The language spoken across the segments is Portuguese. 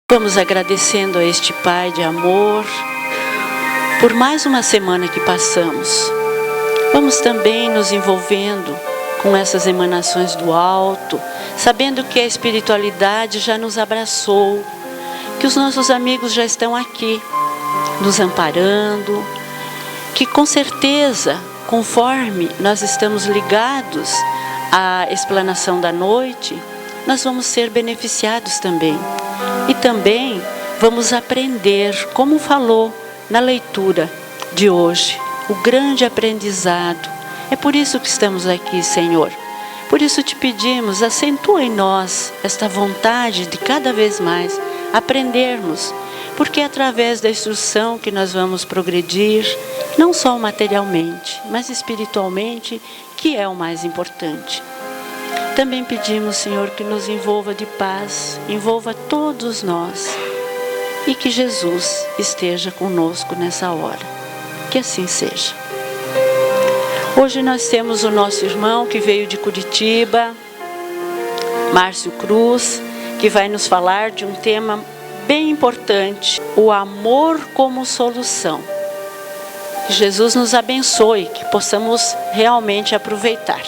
Vamos agradecendo a este Pai de amor por mais uma semana que passamos. Vamos também nos envolvendo com essas emanações do alto, sabendo que a espiritualidade já nos abraçou, que os nossos amigos já estão aqui, nos amparando, que com certeza, conforme nós estamos ligados à explanação da noite, nós vamos ser beneficiados também. E também vamos aprender, como falou na leitura de hoje, o grande aprendizado. É por isso que estamos aqui, Senhor. Por isso te pedimos, acentua em nós esta vontade de cada vez mais aprendermos, porque é através da instrução que nós vamos progredir, não só materialmente, mas espiritualmente, que é o mais importante. Também pedimos, Senhor, que nos envolva de paz, envolva todos nós e que Jesus esteja conosco nessa hora. Que assim seja. Hoje nós temos o nosso irmão que veio de Curitiba, Márcio Cruz, que vai nos falar de um tema bem importante, o amor como solução. Que Jesus nos abençoe, que possamos realmente aproveitar.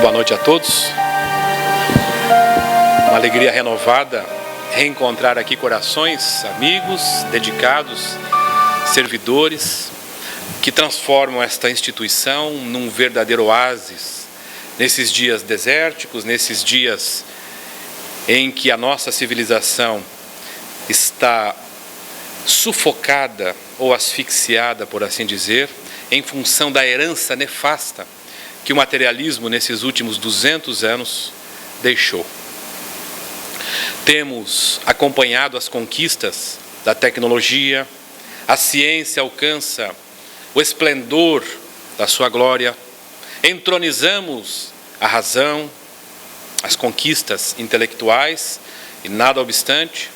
Boa noite a todos. Uma alegria renovada reencontrar aqui corações, amigos, dedicados, servidores, que transformam esta instituição num verdadeiro oásis, nesses dias desérticos, nesses dias em que a nossa civilização está sufocada ou asfixiada, por assim dizer, em função da herança nefasta que o materialismo nesses últimos 200 anos deixou. Temos acompanhado as conquistas da tecnologia, a ciência alcança o esplendor da sua glória, entronizamos a razão, as conquistas intelectuais e nada obstante,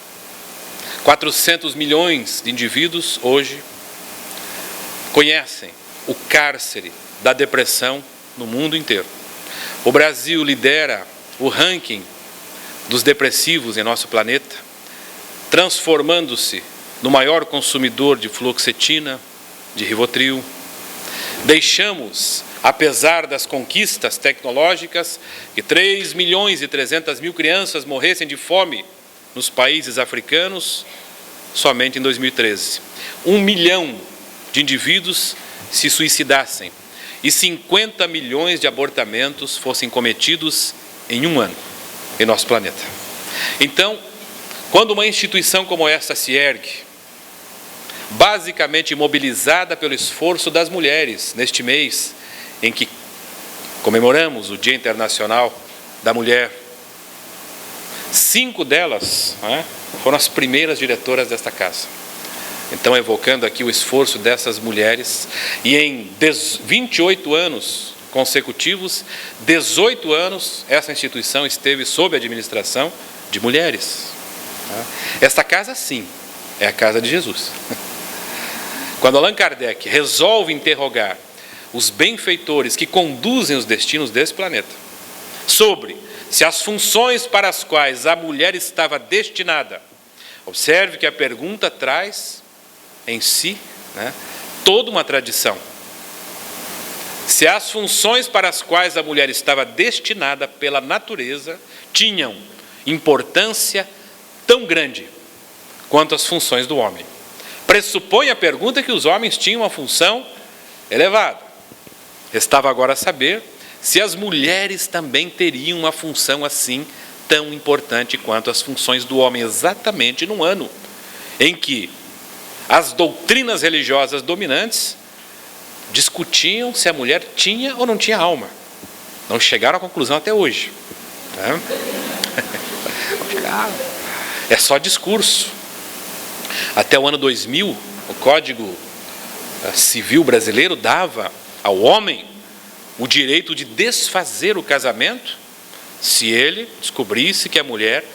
400 milhões de indivíduos hoje conhecem o cárcere da depressão no mundo inteiro. O Brasil lidera o ranking dos depressivos em nosso planeta, transformando-se no maior consumidor de fluoxetina, de Rivotril. Deixamos, apesar das conquistas tecnológicas, que 3 milhões e 300 mil crianças morressem de fome nos países africanos somente em 2013. 1 milhão de indivíduos se suicidassem e 50 milhões de abortamentos fossem cometidos em um ano em nosso planeta. Então, quando uma instituição como esta se ergue, basicamente mobilizada pelo esforço das mulheres, neste mês em que comemoramos o Dia Internacional da Mulher, 5 delas foram as primeiras diretoras desta casa. Então, evocando aqui o esforço dessas mulheres, e em 28 anos consecutivos, 18 anos, essa instituição esteve sob a administração de mulheres. Esta casa, sim, é a casa de Jesus. Quando Allan Kardec resolve interrogar os benfeitores que conduzem os destinos desse planeta, sobre se as funções para as quais a mulher estava destinada, observe que a pergunta traz em si, toda uma tradição. Se as funções para as quais a mulher estava destinada pela natureza tinham importância tão grande quanto as funções do homem, pressupõe a pergunta que os homens tinham uma função elevada. Restava agora saber se as mulheres também teriam uma função assim tão importante quanto as funções do homem, exatamente num ano em que as doutrinas religiosas dominantes discutiam se a mulher tinha ou não tinha alma. Não chegaram à conclusão até hoje. É só discurso. Até o ano 2000, o Código Civil brasileiro dava ao homem o direito de desfazer o casamento se ele descobrisse que a mulher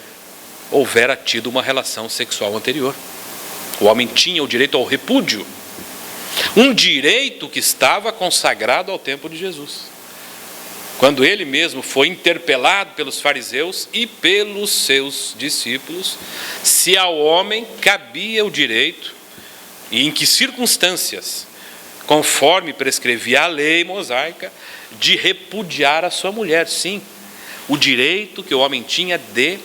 houvera tido uma relação sexual anterior. O homem tinha o direito ao repúdio. Um direito que estava consagrado ao tempo de Jesus. Quando ele mesmo foi interpelado pelos fariseus e pelos seus discípulos, se ao homem cabia o direito, e em que circunstâncias, conforme prescrevia a lei mosaica, de repudiar a sua mulher. Sim, o direito que o homem tinha de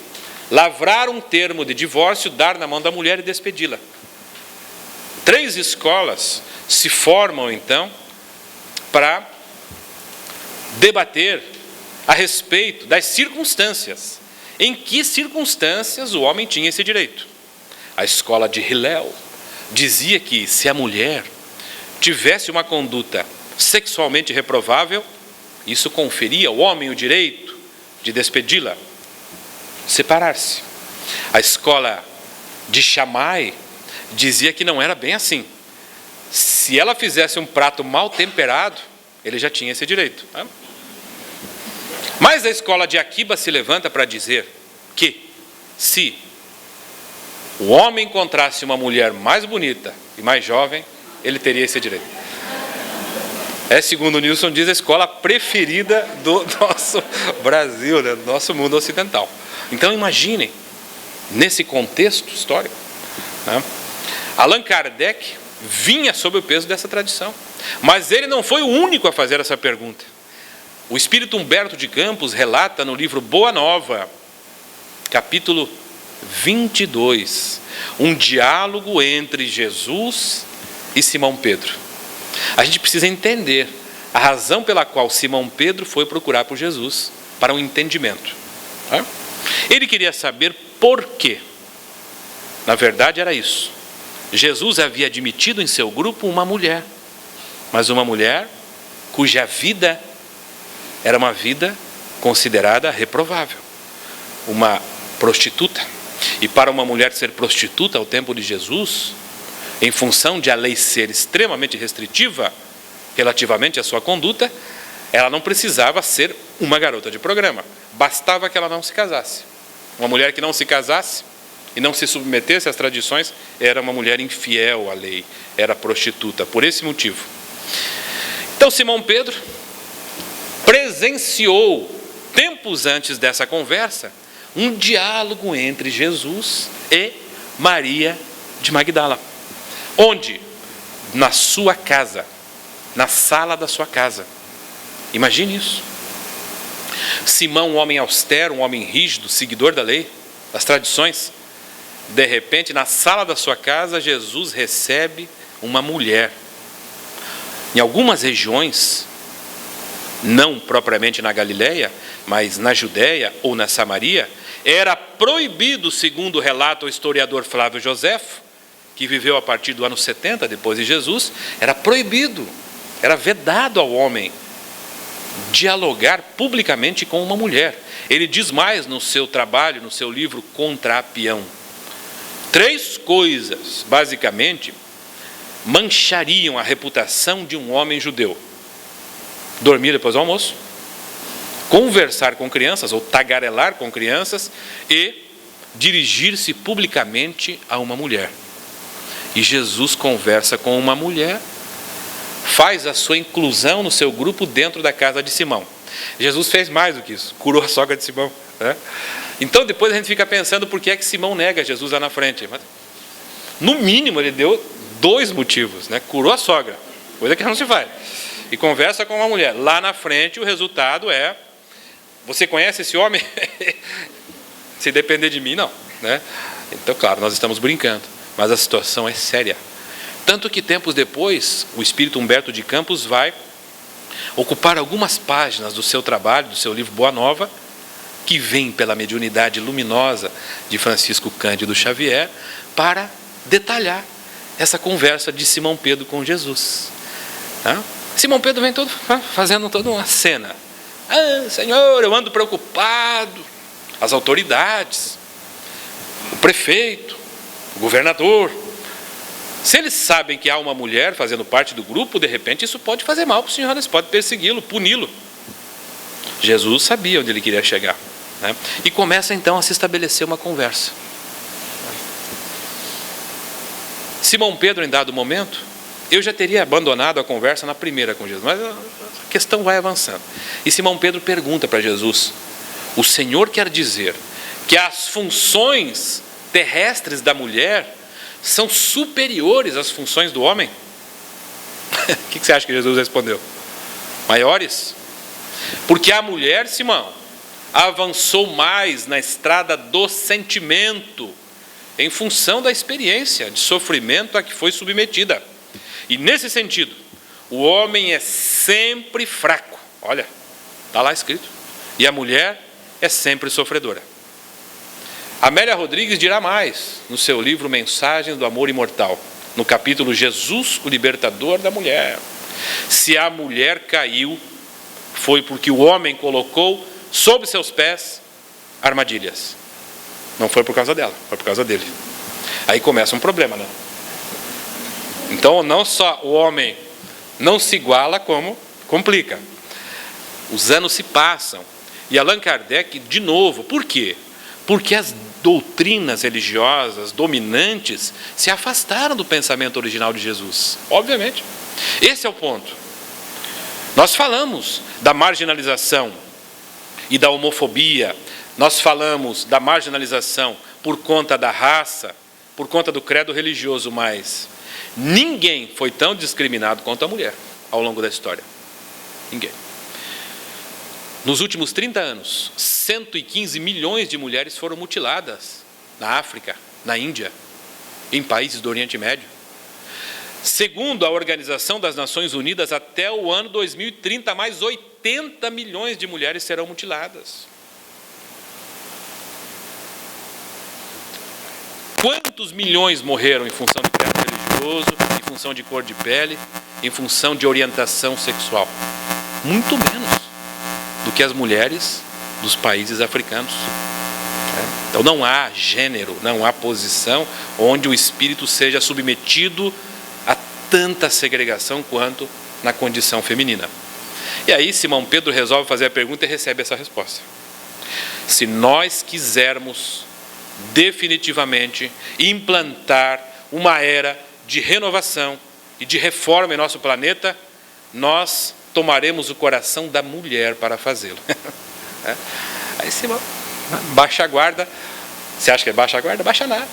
lavrar um termo de divórcio, dar na mão da mulher e despedi-la. 3 escolas se formam, então, para debater a respeito das circunstâncias. Em que circunstâncias o homem tinha esse direito? A escola de Hillel dizia que se a mulher tivesse uma conduta sexualmente reprovável, isso conferia ao homem o direito de despedi-la, separar-se. A escola de Shammai dizia que não era bem assim. Se ela fizesse um prato mal temperado, ele já tinha esse direito. Tá? Mas a escola de Aquiba se levanta para dizer que se o homem encontrasse uma mulher mais bonita e mais jovem, ele teria esse direito. É, segundo Nilson diz, a escola preferida do nosso Brasil, né, do nosso mundo ocidental. Então imaginem, nesse contexto histórico, né, Allan Kardec vinha sob o peso dessa tradição. Mas ele não foi o único a fazer essa pergunta. O espírito Humberto de Campos relata no livro Boa Nova, capítulo 22, um diálogo entre Jesus e Simão Pedro. A gente precisa entender a razão pela qual Simão Pedro foi procurar por Jesus, para um entendimento. Ele queria saber por quê. Na verdade era isso. Jesus havia admitido em seu grupo uma mulher, mas uma mulher cuja vida era uma vida considerada reprovável, uma prostituta. E para uma mulher ser prostituta ao tempo de Jesus, em função de a lei ser extremamente restritiva relativamente à sua conduta, ela não precisava ser uma garota de programa, bastava que ela não se casasse. Uma mulher que não se casasse e não se submetesse às tradições era uma mulher infiel à lei, era prostituta, por esse motivo. Então Simão Pedro presenciou, tempos antes dessa conversa, um diálogo entre Jesus e Maria de Magdala, onde, na sua casa, na sala da sua casa, imagine isso, Simão, um homem austero, um homem rígido, seguidor da lei, das tradições, de repente, na sala da sua casa, Jesus recebe uma mulher. Em algumas regiões, não propriamente na Galileia, mas na Judéia ou na Samaria, era proibido, segundo relata o historiador Flávio Joséfo, que viveu a partir do ano 70 depois de Jesus, era proibido, era vedado ao homem dialogar publicamente com uma mulher. Ele diz mais no seu trabalho, no seu livro Contra a Peão. 3 coisas, basicamente, manchariam a reputação de um homem judeu: dormir depois do almoço, conversar com crianças ou tagarelar com crianças e dirigir-se publicamente a uma mulher. E Jesus conversa com uma mulher, faz a sua inclusão no seu grupo dentro da casa de Simão. Jesus fez mais do que isso, curou a sogra de Simão, né? Então depois a gente fica pensando por que é que Simão nega Jesus lá na frente. Mas, no mínimo ele deu 2 motivos, né? Curou a sogra, coisa que não se faz, e conversa com uma mulher. Lá na frente o resultado é: você conhece esse homem? Se depender de mim, não, né? Então claro, nós estamos brincando, mas a situação é séria. Tanto que tempos depois, o espírito Humberto de Campos vai ocupar algumas páginas do seu trabalho, do seu livro Boa Nova, que vem pela mediunidade luminosa de Francisco Cândido Xavier, para detalhar essa conversa de Simão Pedro com Jesus. Simão Pedro vem fazendo toda uma cena. Senhor, eu ando preocupado. As autoridades, o prefeito, o governador, se eles sabem que há uma mulher fazendo parte do grupo, de repente isso pode fazer mal para o Senhor, eles podem persegui-lo, puni-lo. Jesus sabia onde ele queria chegar, né? E começa então a se estabelecer uma conversa. Simão Pedro, em dado momento, Eu já teria abandonado a conversa na primeira com Jesus, mas a questão vai avançando. E Simão Pedro pergunta para Jesus: o Senhor quer dizer que as funções terrestres da mulher são superiores às funções do homem? O que você acha que Jesus respondeu? Maiores? Porque a mulher, Simão, avançou mais na estrada do sentimento, em função da experiência de sofrimento a que foi submetida. E nesse sentido, o homem é sempre fraco. Olha, está lá escrito. E a mulher é sempre sofredora. Amélia Rodrigues dirá mais no seu livro Mensagens do Amor Imortal, no capítulo Jesus, o Libertador da Mulher. Se a mulher caiu, foi porque o homem colocou sob seus pés armadilhas. Não foi por causa dela, foi por causa dele. Aí começa um problema, né? Então, não só o homem não se iguala, como complica. Os anos se passam. E Allan Kardec, de novo, por quê? Porque as doutrinas religiosas dominantes se afastaram do pensamento original de Jesus. Obviamente. Esse é o ponto. Nós falamos da marginalização e da homofobia. Nós falamos da marginalização por conta da raça, por conta do credo religioso, mas ninguém foi tão discriminado quanto a mulher ao longo da história. Ninguém. Nos últimos 30 anos, 115 milhões de mulheres foram mutiladas na África, na Índia, em países do Oriente Médio. Segundo a Organização das Nações Unidas, até o ano 2030, mais 80 milhões de mulheres serão mutiladas. Quantos milhões morreram em função de credo religioso, em função de cor de pele, em função de orientação sexual? Muito menos do que as mulheres dos países africanos. Então não há gênero, não há posição onde o espírito seja submetido a tanta segregação quanto na condição feminina. E aí Simão Pedro resolve fazer a pergunta e recebe essa resposta. Se nós quisermos definitivamente implantar uma era de renovação e de reforma em nosso planeta, nós tomaremos o coração da mulher para fazê-lo. Aí Simão baixa a guarda. Você acha que é baixa a guarda? Baixa nada.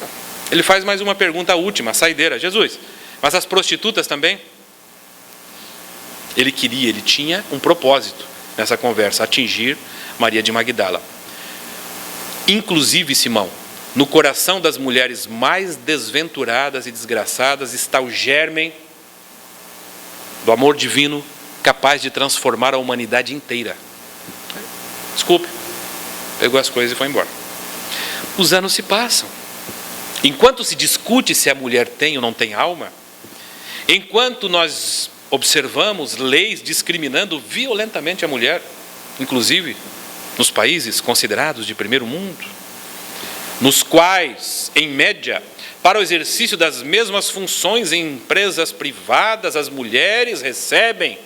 Ele faz mais uma pergunta última, a saideira. Jesus, mas as prostitutas também? Ele tinha um propósito nessa conversa, atingir Maria de Magdala. Inclusive, Simão, no coração das mulheres mais desventuradas e desgraçadas está o germe do amor divino capaz de transformar a humanidade inteira. Desculpe, pegou as coisas e foi embora. Os anos se passam. Enquanto se discute se a mulher tem ou não tem alma, enquanto nós observamos leis discriminando violentamente a mulher, inclusive nos países considerados de primeiro mundo, nos quais, em média, para o exercício das mesmas funções em empresas privadas, as mulheres recebem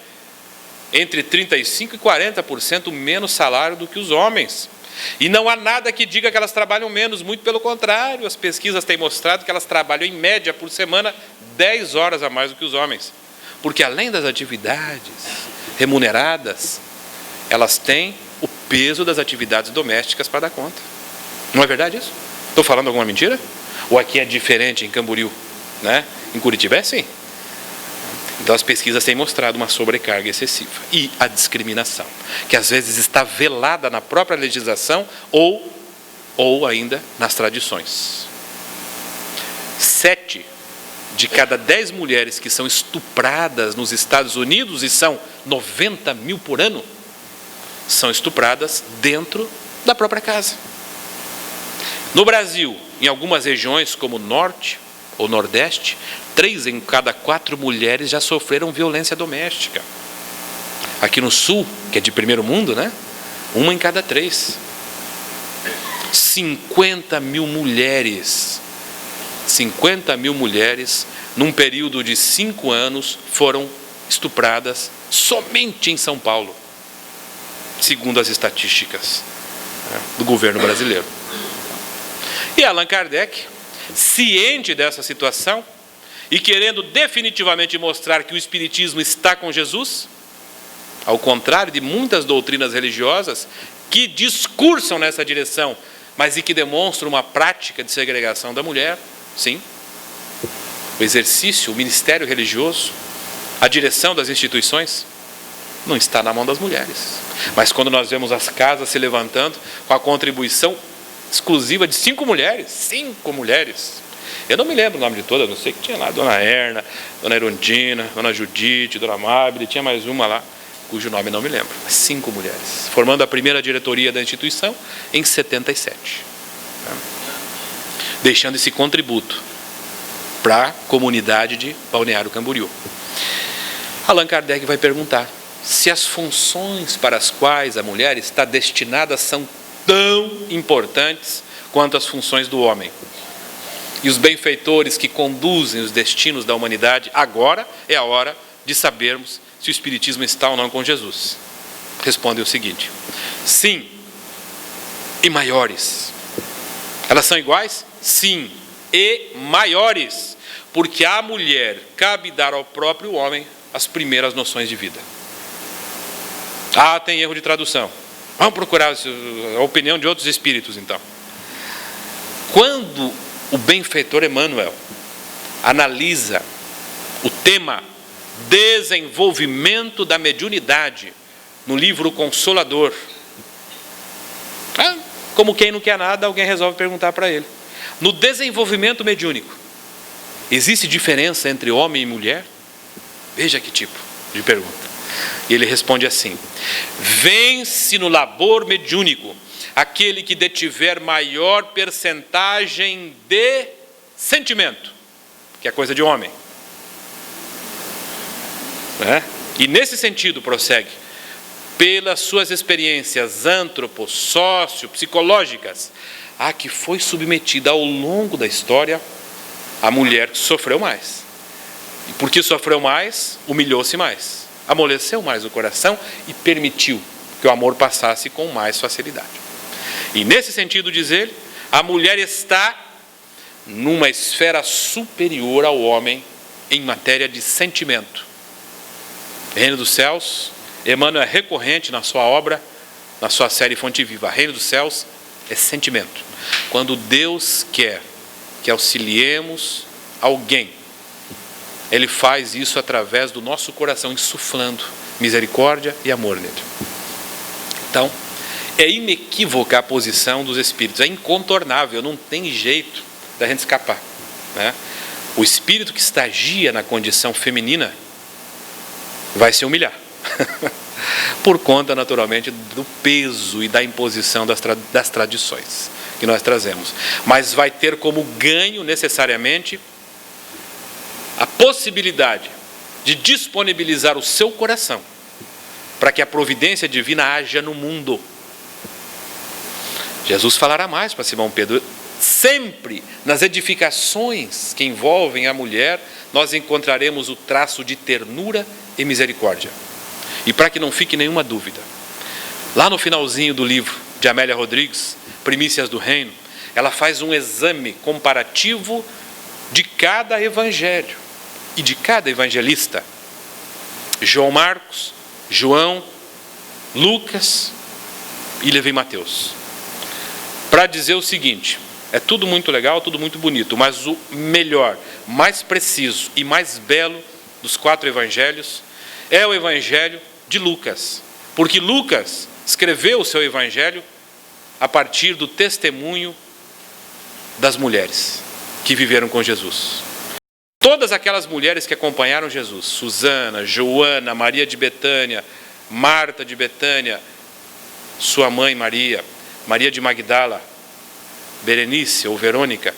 entre 35% e 40% menos salário do que os homens. E não há nada que diga que elas trabalham menos, muito pelo contrário, as pesquisas têm mostrado que elas trabalham em média por semana 10 horas a mais do que os homens. Porque além das atividades remuneradas, elas têm o peso das atividades domésticas para dar conta. Não é verdade isso? Estou falando alguma mentira? Ou aqui é diferente em Camboriú, né? Em Curitiba é assim. Então as pesquisas têm mostrado uma sobrecarga excessiva. E a discriminação, que às vezes está velada na própria legislação ou ainda nas tradições. 7 de cada 10 mulheres que são estupradas nos Estados Unidos, e são 90 mil por ano, são estupradas dentro da própria casa. No Brasil, em algumas regiões como o Norte ou Nordeste, 3 em cada 4 mulheres já sofreram violência doméstica. Aqui no Sul, que é de primeiro mundo, né? 1 em cada 3. 50 mil mulheres, num período de 5 anos, foram estupradas somente em São Paulo, segundo as estatísticas do governo brasileiro. E Allan Kardec, ciente dessa situação, e querendo definitivamente mostrar que o Espiritismo está com Jesus, ao contrário de muitas doutrinas religiosas que discursam nessa direção, mas e que demonstram uma prática de segregação da mulher. Sim, o exercício, o ministério religioso, a direção das instituições não está na mão das mulheres. Mas quando nós vemos as casas se levantando com a contribuição exclusiva de 5 mulheres, 5 mulheres. Eu não me lembro o nome de todas, eu sei que tinha lá Dona Erna, Dona Erundina, Dona Judite, Dona Mabile, tinha mais uma lá, cujo nome não me lembro. 5 mulheres, formando a primeira diretoria da instituição em 77. Deixando esse contributo para a comunidade de Balneário Camboriú. Allan Kardec vai perguntar se as funções para as quais a mulher está destinada são tão importantes quanto as funções do homem. E os benfeitores que conduzem os destinos da humanidade, agora é a hora de sabermos se o Espiritismo está ou não com Jesus. Respondem o seguinte: sim, e maiores. Elas são iguais? Sim, e maiores, porque à mulher cabe dar ao próprio homem as primeiras noções de vida. Ah, tem erro de tradução. Vamos procurar a opinião de outros espíritos, então. Quando o benfeitor Emmanuel analisa o tema desenvolvimento da mediunidade no livro Consolador, como quem não quer nada, alguém resolve perguntar para ele: no desenvolvimento mediúnico, existe diferença entre homem e mulher? Veja que tipo de pergunta. E ele responde assim: vence no labor mediúnico aquele que detiver maior percentagem de sentimento, que é coisa de homem. E nesse sentido, prossegue, pelas suas experiências psicológicas, a que foi submetida ao longo da história a mulher que sofreu mais. E porque sofreu mais, humilhou-se mais, amoleceu mais o coração e permitiu que o amor passasse com mais facilidade. E nesse sentido, diz ele, a mulher está numa esfera superior ao homem em matéria de sentimento. Reino dos Céus, Emmanuel é recorrente na sua obra, na sua série Fonte Viva. Reino dos Céus é sentimento. Quando Deus quer que auxiliemos alguém, Ele faz isso através do nosso coração, insuflando misericórdia e amor nele. Então, é inequívoca a posição dos espíritos, é incontornável, não tem jeito da gente escapar, né? O espírito que estagia na condição feminina vai se humilhar, por conta, naturalmente, do peso e da imposição das tradições que nós trazemos. Mas vai ter como ganho, necessariamente, a possibilidade de disponibilizar o seu coração para que a providência divina haja no mundo. Jesus falará mais para Simão Pedro: sempre nas edificações que envolvem a mulher, nós encontraremos o traço de ternura e misericórdia. E para que não fique nenhuma dúvida, lá no finalzinho do livro de Amélia Rodrigues, Primícias do Reino, ela faz um exame comparativo de cada evangelho e de cada evangelista. João Marcos, João, Lucas e Levi Mateus. Para dizer o seguinte: é tudo muito legal, tudo muito bonito, mas o melhor, mais preciso e mais belo dos 4 evangelhos é o evangelho de Lucas. Porque Lucas escreveu o seu evangelho a partir do testemunho das mulheres que viveram com Jesus. Todas aquelas mulheres que acompanharam Jesus, Susana, Joana, Maria de Betânia, Marta de Betânia, sua mãe Maria, Maria de Magdala, Berenice ou Verônica,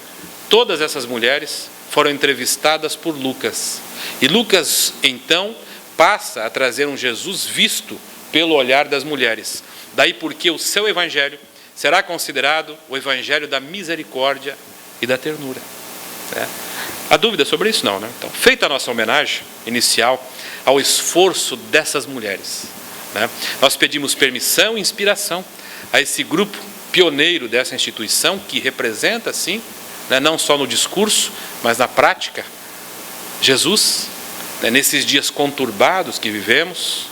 todas essas mulheres foram entrevistadas por Lucas. E Lucas, então, passa a trazer um Jesus visto pelo olhar das mulheres. Daí porque o seu evangelho será considerado o evangelho da misericórdia e da ternura. Há dúvida sobre isso? Não, né? Então, feita a nossa homenagem inicial ao esforço dessas mulheres, né, nós pedimos permissão e inspiração a esse grupo pioneiro dessa instituição, que representa, sim, né, não só no discurso, mas na prática, Jesus, né, nesses dias conturbados que vivemos,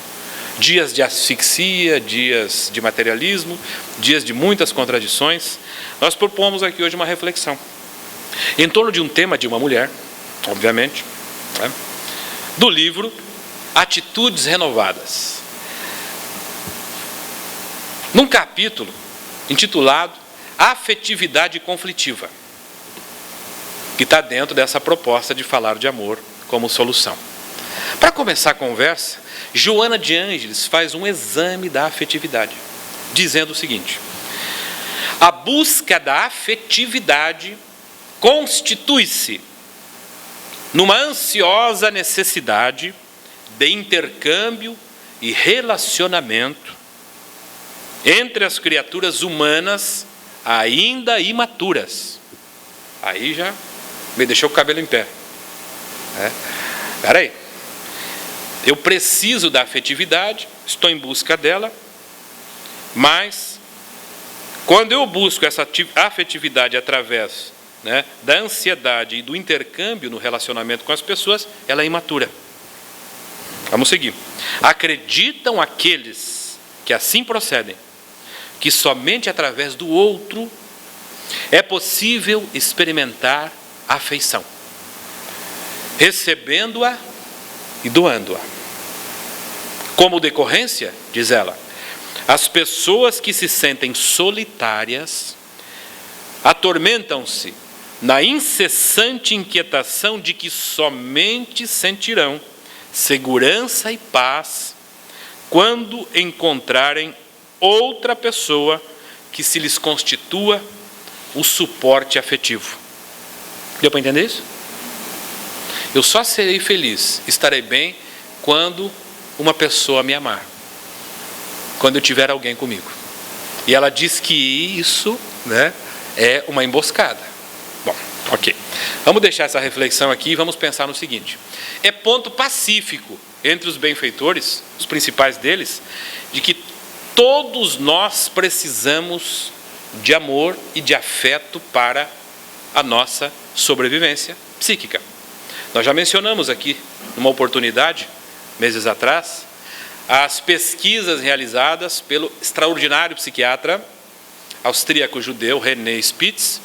dias de asfixia, dias de materialismo, dias de muitas contradições, nós propomos aqui hoje uma reflexão em torno de um tema de uma mulher, obviamente, né, do livro Atitudes Renovadas, num capítulo intitulado Afetividade Conflitiva, que está dentro dessa proposta de falar de amor como solução. Para começar a conversa, Joana de Ângeles faz um exame da afetividade, dizendo o seguinte: a busca da afetividade constitui-se numa ansiosa necessidade de intercâmbio e relacionamento entre as criaturas humanas ainda imaturas. Aí já me deixou o cabelo em pé. Espera aí. Eu preciso da afetividade, estou em busca dela, mas quando eu busco essa afetividade através, né, da ansiedade e do intercâmbio no relacionamento com as pessoas, ela é imatura. Vamos seguir. Acreditam aqueles que assim procedem, que somente através do outro é possível experimentar a afeição, recebendo-a e doando-a. Como decorrência, diz ela, as pessoas que se sentem solitárias atormentam-se na incessante inquietação de que somente sentirão segurança e paz quando encontrarem outra pessoa que se lhes constitua o suporte afetivo. Deu para entender isso? Eu só serei feliz, estarei bem, quando uma pessoa me amar, quando eu tiver alguém comigo. E ela diz que isso, né, é uma emboscada. Bom, ok. Vamos deixar essa reflexão aqui e vamos pensar no seguinte: é ponto pacífico entre os benfeitores, os principais deles, de que todos nós precisamos de amor e de afeto para a nossa sobrevivência psíquica. Nós já mencionamos aqui, numa oportunidade, meses atrás, as pesquisas realizadas pelo extraordinário psiquiatra austríaco-judeu René Spitz,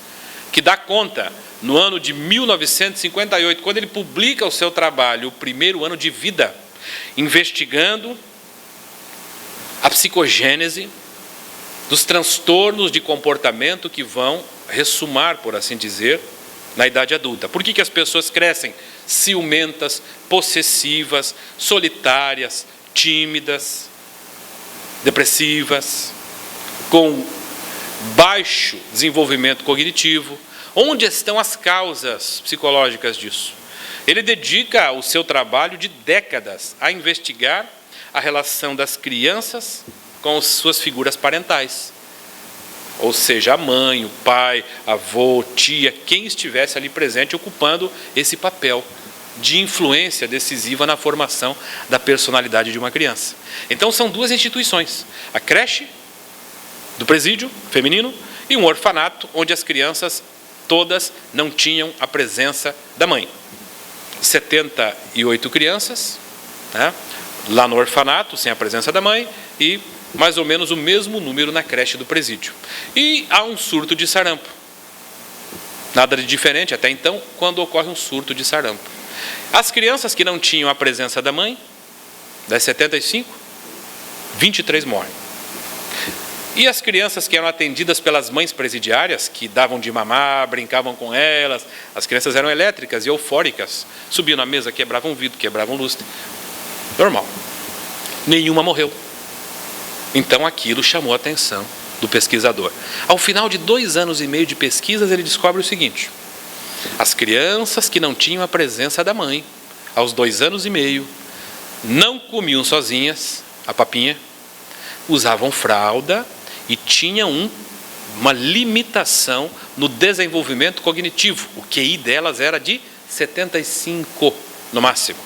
que dá conta, no ano de 1958, quando ele publica o seu trabalho, o primeiro ano de vida, investigando a psicogênese dos transtornos de comportamento que vão ressumar, por assim dizer, na idade adulta. Por que as pessoas crescem ciumentas, possessivas, solitárias, tímidas, depressivas, com baixo desenvolvimento cognitivo? Onde estão as causas psicológicas disso? Ele dedica o seu trabalho de décadas a investigar a relação das crianças com as suas figuras parentais. Ou seja, a mãe, o pai, avô, tia, quem estivesse ali presente ocupando esse papel de influência decisiva na formação da personalidade de uma criança. Então são duas instituições: a creche do presídio feminino e um orfanato onde as crianças todas não tinham a presença da mãe. 78 crianças, né, lá no orfanato, sem a presença da mãe, e mais ou menos o mesmo número na creche do presídio. E há um surto de sarampo. Nada de diferente até então, quando ocorre um surto de sarampo. As crianças que não tinham a presença da mãe, das 75, 23 morrem. E as crianças que eram atendidas pelas mães presidiárias, que davam de mamar, brincavam com elas, as crianças eram elétricas e eufóricas, subiam na mesa, quebravam vidro, quebravam lustre. Normal. Nenhuma morreu. Então aquilo chamou a atenção do pesquisador. Ao final de 2 anos e meio de pesquisas, ele descobre o seguinte: as crianças que não tinham a presença da mãe, aos 2 anos e meio, não comiam sozinhas a papinha, usavam fralda e tinham uma limitação no desenvolvimento cognitivo. O QI delas era de 75 no máximo.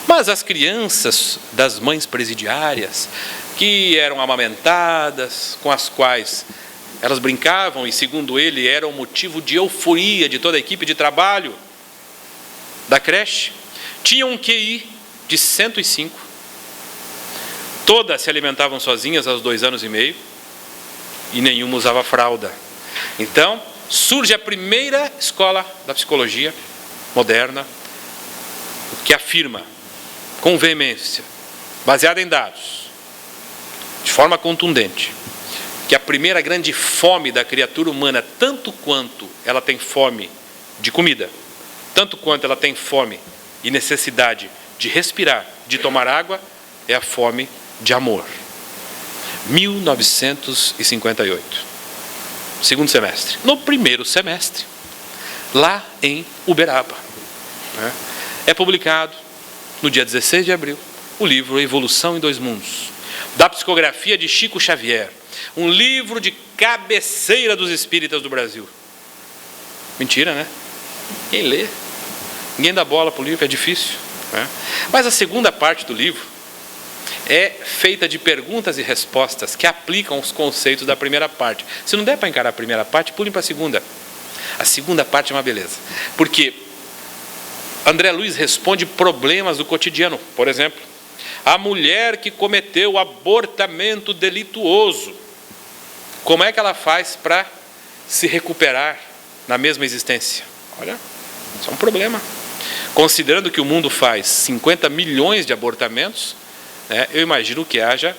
Mas as crianças das mães presidiárias, que eram amamentadas, com as quais elas brincavam e, segundo ele, eram motivo de euforia de toda a equipe de trabalho, da creche tinham um QI de 105. Todas se alimentavam sozinhas aos 2 anos e meio e nenhuma usava fralda. Então, surge a primeira escola da psicologia moderna que afirma, com veemência, baseada em dados, de forma contundente, que a primeira grande fome da criatura humana, tanto quanto ela tem fome de comida, tanto quanto ela tem fome e necessidade de respirar, de tomar água, é a fome de amor. 1958, segundo semestre. No primeiro semestre, lá em Uberaba, é publicado, no dia 16 de abril, o livro Evolução em 2 Mundos, da psicografia de Chico Xavier, um livro de cabeceira dos espíritas do Brasil. Mentira, né? Quem lê? Ninguém dá bola para o livro, é difícil. Mas a segunda parte do livro é feita de perguntas e respostas que aplicam os conceitos da primeira parte. Se não der para encarar a primeira parte, pulem para a segunda. A segunda parte é uma beleza. Porque André Luiz responde problemas do cotidiano. Por exemplo, a mulher que cometeu abortamento delituoso, como é que ela faz para se recuperar na mesma existência? Olha, isso é um problema. Considerando que o mundo faz 50 milhões de abortamentos, eu imagino que haja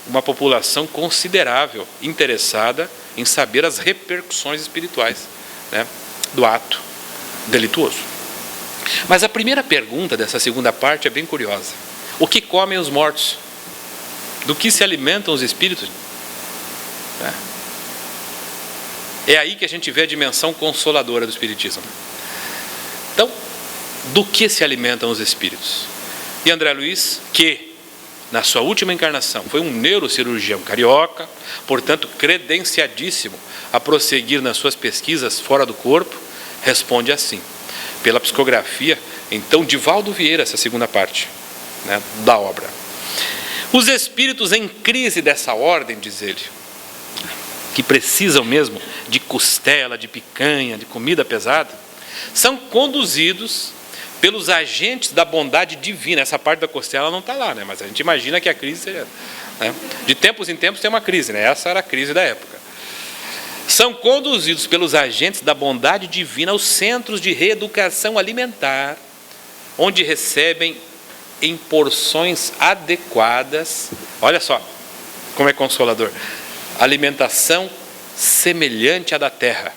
uma população considerável interessada em saber as repercussões espirituais, do ato delituoso. Mas a primeira pergunta dessa segunda parte é bem curiosa. O que comem os mortos? Do que se alimentam os espíritos? É aí que a gente vê a dimensão consoladora do espiritismo. Então, do que se alimentam os espíritos? E André Luiz, que na sua última encarnação foi um neurocirurgião carioca, portanto credenciadíssimo a prosseguir nas suas pesquisas fora do corpo, responde assim, pela psicografia, então, de Valdo Vieira, essa segunda parte da obra. Os espíritos em crise dessa ordem, diz ele, que precisam mesmo de costela, de picanha, de comida pesada, são conduzidos pelos agentes da bondade divina. Essa parte da costela não está lá, mas a gente imagina que a crise seja... De tempos em tempos tem uma crise, essa era a crise da época. São conduzidos pelos agentes da bondade divina aos centros de reeducação alimentar, onde recebem em porções adequadas, olha só como é consolador, alimentação semelhante à da terra.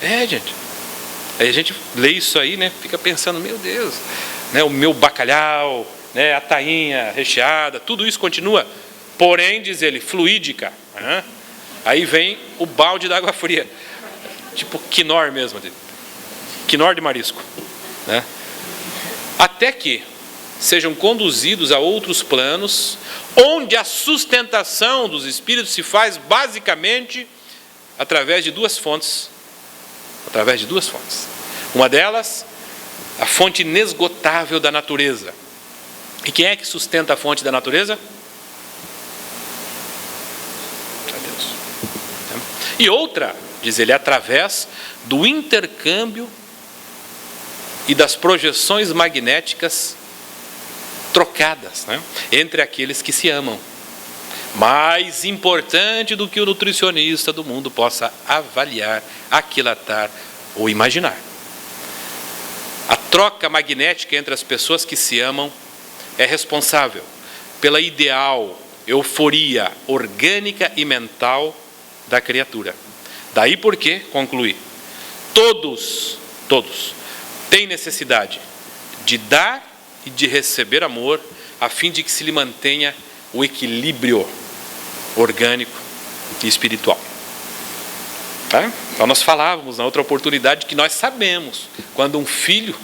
Gente, aí a gente lê isso aí, fica pensando, meu Deus, o meu bacalhau, a tainha recheada, tudo isso continua, porém, diz ele, fluídica. Aí vem o balde d'água fria, tipo quinor mesmo, quinor de marisco, até que sejam conduzidos a outros planos, onde a sustentação dos espíritos se faz basicamente através de duas fontes. Uma delas, a fonte inesgotável da natureza. E quem é que sustenta a fonte da natureza? Deus. E outra, diz ele, através do intercâmbio e das projeções magnéticas trocadas, entre aqueles que se amam. Mais importante do que o nutricionista do mundo possa avaliar, aquilatar ou imaginar. A troca magnética entre as pessoas que se amam é responsável pela ideal euforia orgânica e mental da criatura. Daí porque, conclui, todos têm necessidade de dar e de receber amor, a fim de que se lhe mantenha o equilíbrio orgânico e espiritual. Então nós falávamos na outra oportunidade que nós sabemos quando um filho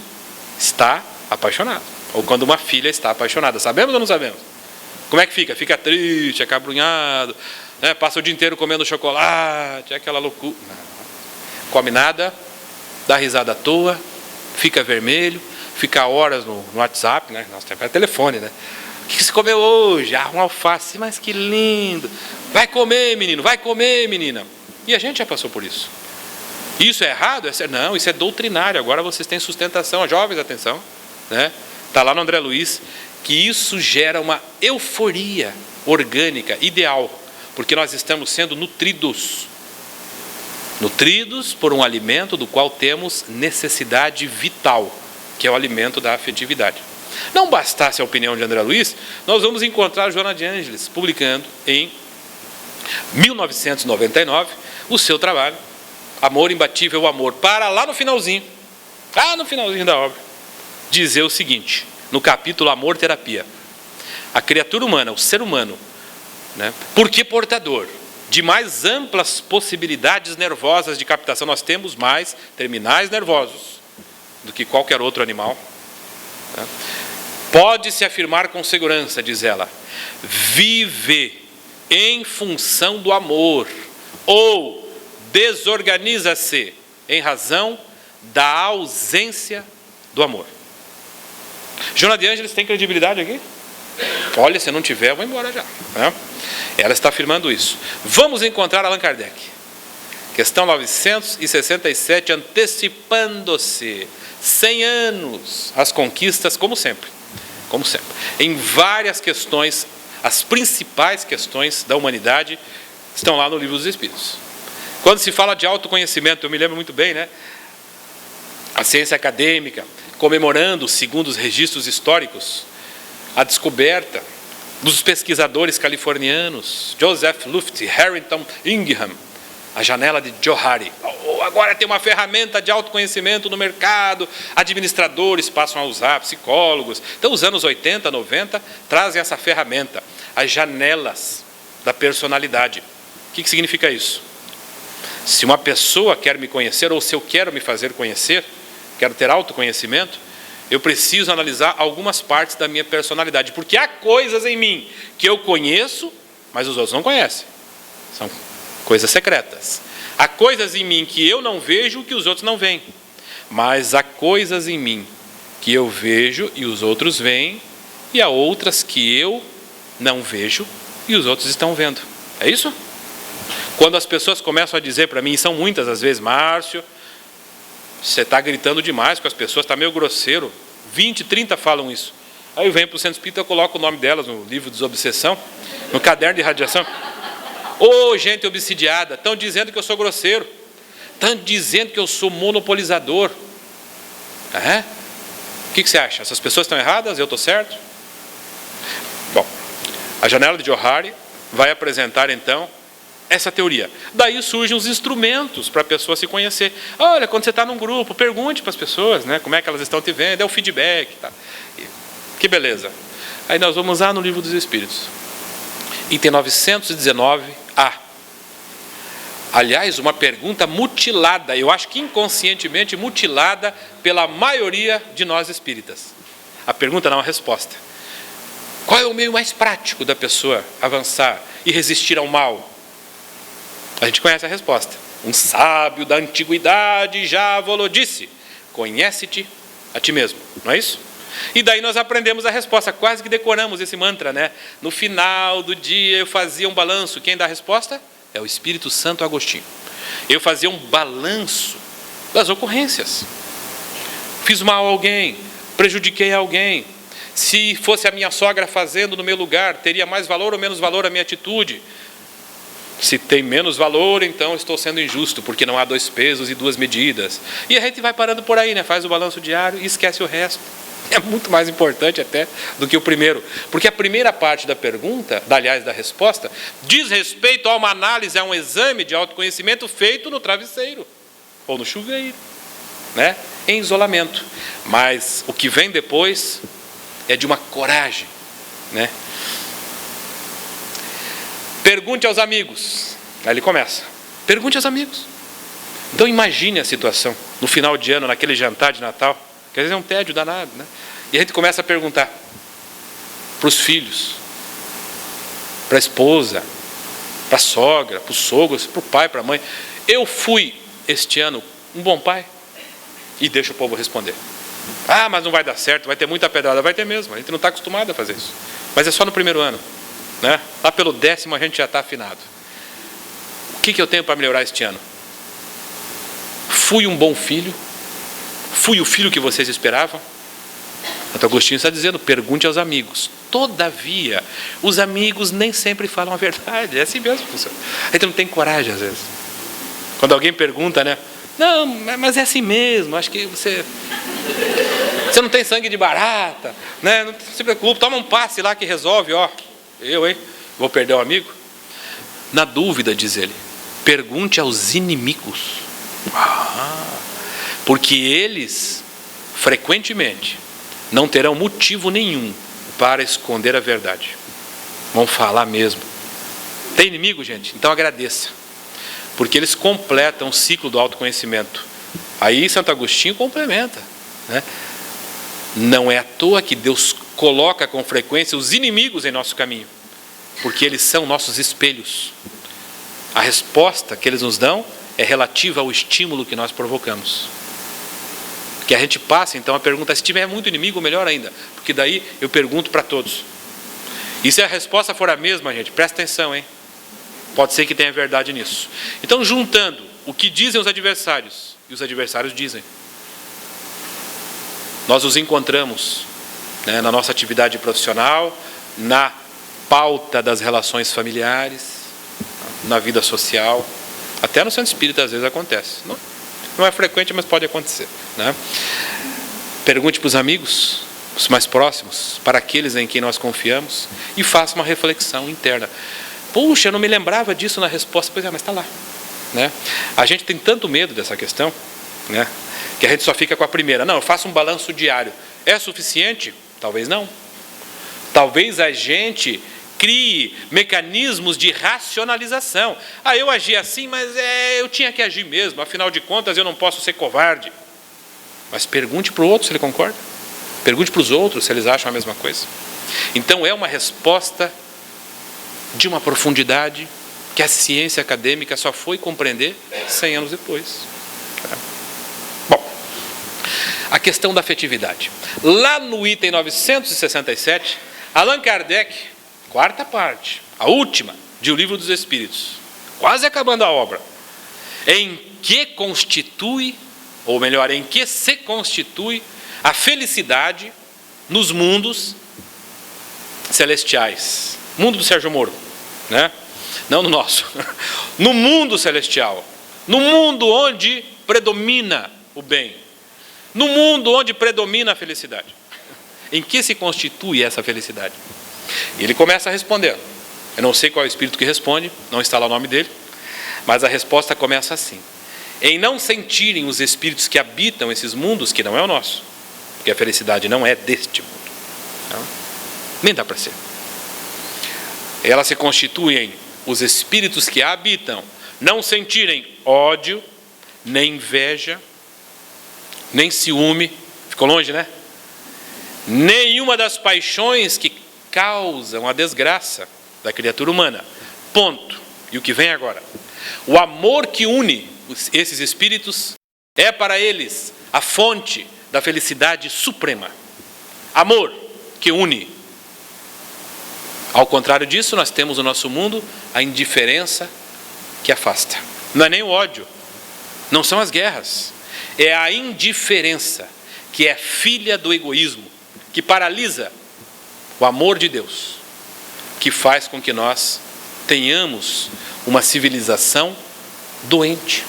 está apaixonado, ou quando uma filha está apaixonada. Sabemos ou não sabemos? Como é que fica? Fica triste, acabrunhado, passa o dia inteiro comendo chocolate, aquela loucura. Não. Come nada, dá risada à toa, fica vermelho, fica horas no WhatsApp, nosso tempo é telefone, O que você comeu hoje? Um alface, mas que lindo. Vai comer, menino, vai comer, menina. E a gente já passou por isso. Isso é errado? Não, isso é doutrinário. Agora vocês têm sustentação. Jovens, atenção. Está lá no André Luiz, que isso gera uma euforia orgânica, ideal, porque nós estamos sendo nutridos por um alimento do qual temos necessidade vital, que é o alimento da afetividade. Não bastasse a opinião de André Luiz, nós vamos encontrar Joana de Ângeles publicando em 1999 o seu trabalho, Amor Imbatível, o Amor, para lá no finalzinho da obra, dizer o seguinte, no capítulo Amor Terapia: a criatura humana, o ser humano, porque portador de mais amplas possibilidades nervosas de captação, nós temos mais terminais nervosos do que qualquer outro animal, pode-se afirmar com segurança, diz ela, vive em função do amor, ou desorganiza-se em razão da ausência do amor. Joana de Ângeles tem credibilidade aqui? Olha, se não tiver, eu vou embora já. Ela está afirmando isso. Vamos encontrar Allan Kardec. Questão 967, antecipando-se 100 anos às conquistas, como sempre. Em várias questões, as principais questões da humanidade estão lá no Livro dos Espíritos. Quando se fala de autoconhecimento, eu me lembro muito bem, a ciência acadêmica, comemorando, segundo os registros históricos, a descoberta dos pesquisadores californianos, Joseph Luft, Harrington Ingham, a janela de Johari. Agora tem uma ferramenta de autoconhecimento no mercado, administradores passam a usar, psicólogos. Então, os anos 80, 90, trazem essa ferramenta, as janelas da personalidade. O que significa isso? Se uma pessoa quer me conhecer, ou se eu quero me fazer conhecer, quero ter autoconhecimento, eu preciso analisar algumas partes da minha personalidade, porque há coisas em mim que eu conheço, mas os outros não conhecem. São coisas secretas. Há coisas em mim que eu não vejo que os outros não veem, mas há coisas em mim que eu vejo e os outros veem, e há outras que eu não vejo e os outros estão vendo. É isso? Quando as pessoas começam a dizer para mim, e são muitas às vezes, Márcio, você está gritando demais com as pessoas, está meio grosseiro. 20, 30 falam isso. Aí eu venho para o Centro Espírita, eu coloco o nome delas no livro Desobsessão, no caderno de radiação. Gente obsidiada, estão dizendo que eu sou grosseiro, estão dizendo que eu sou monopolizador. O que você acha? Essas pessoas estão erradas? Eu estou certo? Bom, a janela de Johari vai apresentar então essa teoria. Daí surgem os instrumentos para a pessoa se conhecer. Olha, quando você está num grupo, pergunte para as pessoas, como é que elas estão te vendo, é o feedback. Tá? Que beleza. Aí nós vamos lá no Livro dos Espíritos. Item 919A. Aliás, uma pergunta mutilada, eu acho que inconscientemente mutilada pela maioria de nós espíritas. A pergunta não, a resposta. Qual é o meio mais prático da pessoa avançar e resistir ao mal? A gente conhece a resposta. Um sábio da antiguidade já vos disse: conhece-te a ti mesmo. Não é isso? E daí nós aprendemos a resposta, quase que decoramos esse mantra, No final do dia eu fazia um balanço. Quem dá a resposta? É o Espírito Santo Agostinho. Eu fazia um balanço das ocorrências. Fiz mal a alguém, prejudiquei alguém. Se fosse a minha sogra fazendo no meu lugar, teria mais valor ou menos valor a minha atitude? Se tem menos valor, então estou sendo injusto, porque não há 2 pesos e 2 medidas. E a gente vai parando por aí, faz o balanço diário e esquece o resto. É muito mais importante até do que o primeiro. Porque a primeira parte da pergunta, aliás, da resposta, diz respeito a uma análise, a um exame de autoconhecimento feito no travesseiro, ou no chuveiro, em isolamento. Mas o que vem depois é de uma coragem, Pergunte aos amigos. Aí ele começa. Pergunte aos amigos. Então imagine a situação, no final de ano, naquele jantar de Natal, que às vezes é um tédio danado, E a gente começa a perguntar para os filhos, para a esposa, para a sogra, para os sogros, para o pai, para a mãe: eu fui este ano um bom pai? E deixa o povo responder. Mas não vai dar certo, vai ter muita pedrada. Vai ter mesmo, a gente não está acostumado a fazer isso. Mas é só no primeiro ano. Lá pelo 10º a gente já está afinado. O que eu tenho para melhorar este ano? Fui um bom filho? Fui o filho que vocês esperavam? Santo Agostinho está dizendo, pergunte aos amigos. Todavia, os amigos nem sempre falam a verdade. É assim mesmo, professor. A gente não tem coragem às vezes. Quando alguém pergunta, né? Não, mas é assim mesmo, acho que você não tem sangue de barata, né? Não se preocupe, toma um passe lá que resolve, ó. Vou perder o amigo? Na dúvida, diz ele, pergunte aos inimigos. Porque eles, frequentemente, não terão motivo nenhum para esconder a verdade. Vão falar mesmo. Tem inimigo, gente? Então agradeça. Porque eles completam o ciclo do autoconhecimento. Aí Santo Agostinho complementa, né? Não é à toa que Deus coloca com frequência os inimigos em nosso caminho. Porque eles são nossos espelhos. A resposta que eles nos dão é relativa ao estímulo que nós provocamos. Que a gente passa, então, a pergunta, se tiver muito inimigo, melhor ainda. Porque daí eu pergunto para todos. E se a resposta for a mesma, gente, presta atenção, hein? Pode ser que tenha verdade nisso. Então, juntando o que dizem os adversários, e os adversários dizem, nós os encontramos, né, na nossa atividade profissional, na pauta das relações familiares, na vida social, até no centro espírita às vezes acontece. Não é frequente, mas pode acontecer, né? Pergunte para os amigos, os mais próximos, para aqueles em quem nós confiamos, e faça uma reflexão interna. Puxa, eu não me lembrava disso na resposta. Pois é, mas está lá, né? A gente tem tanto medo dessa questão, né, que a gente só fica com a primeira. Não, eu faço um balanço diário. É suficiente? Talvez não. Talvez a gente crie mecanismos de racionalização. Eu agi assim, mas eu tinha que agir mesmo. Afinal de contas, eu não posso ser covarde. Mas pergunte para o outro se ele concorda. Pergunte para os outros se eles acham a mesma coisa. Então é uma resposta de uma profundidade que a ciência acadêmica só foi compreender 100 anos depois. Bom, a questão da afetividade. Lá no item 967, Allan Kardec, quarta parte, a última de O Livro dos Espíritos, quase acabando a obra, em que constitui, ou melhor, em que se constitui a felicidade nos mundos celestiais. Mundo do Sérgio Moro, né? Não no nosso. No mundo celestial. No mundo onde predomina o bem. No mundo onde predomina a felicidade. Em que se constitui essa felicidade? E ele começa a responder. Eu não sei qual é o espírito que responde, não está lá o nome dele, mas a resposta começa assim: em não sentirem os espíritos que habitam esses mundos, que não é o nosso, porque a felicidade não é deste mundo. Não? Nem dá para ser. Ela se constitui em os espíritos que a habitam não sentirem ódio, nem inveja, nem ciúme, ficou longe, né? Nenhuma das paixões que causam a desgraça da criatura humana. Ponto. E o que vem agora? O amor que une esses espíritos é para eles a fonte da felicidade suprema. Amor que une. Ao contrário disso, nós temos no nosso mundo a indiferença que afasta. Não é nem o ódio, não são as guerras, é a indiferença que é filha do egoísmo, que paralisa o amor de Deus, que faz com que nós tenhamos uma civilização doente.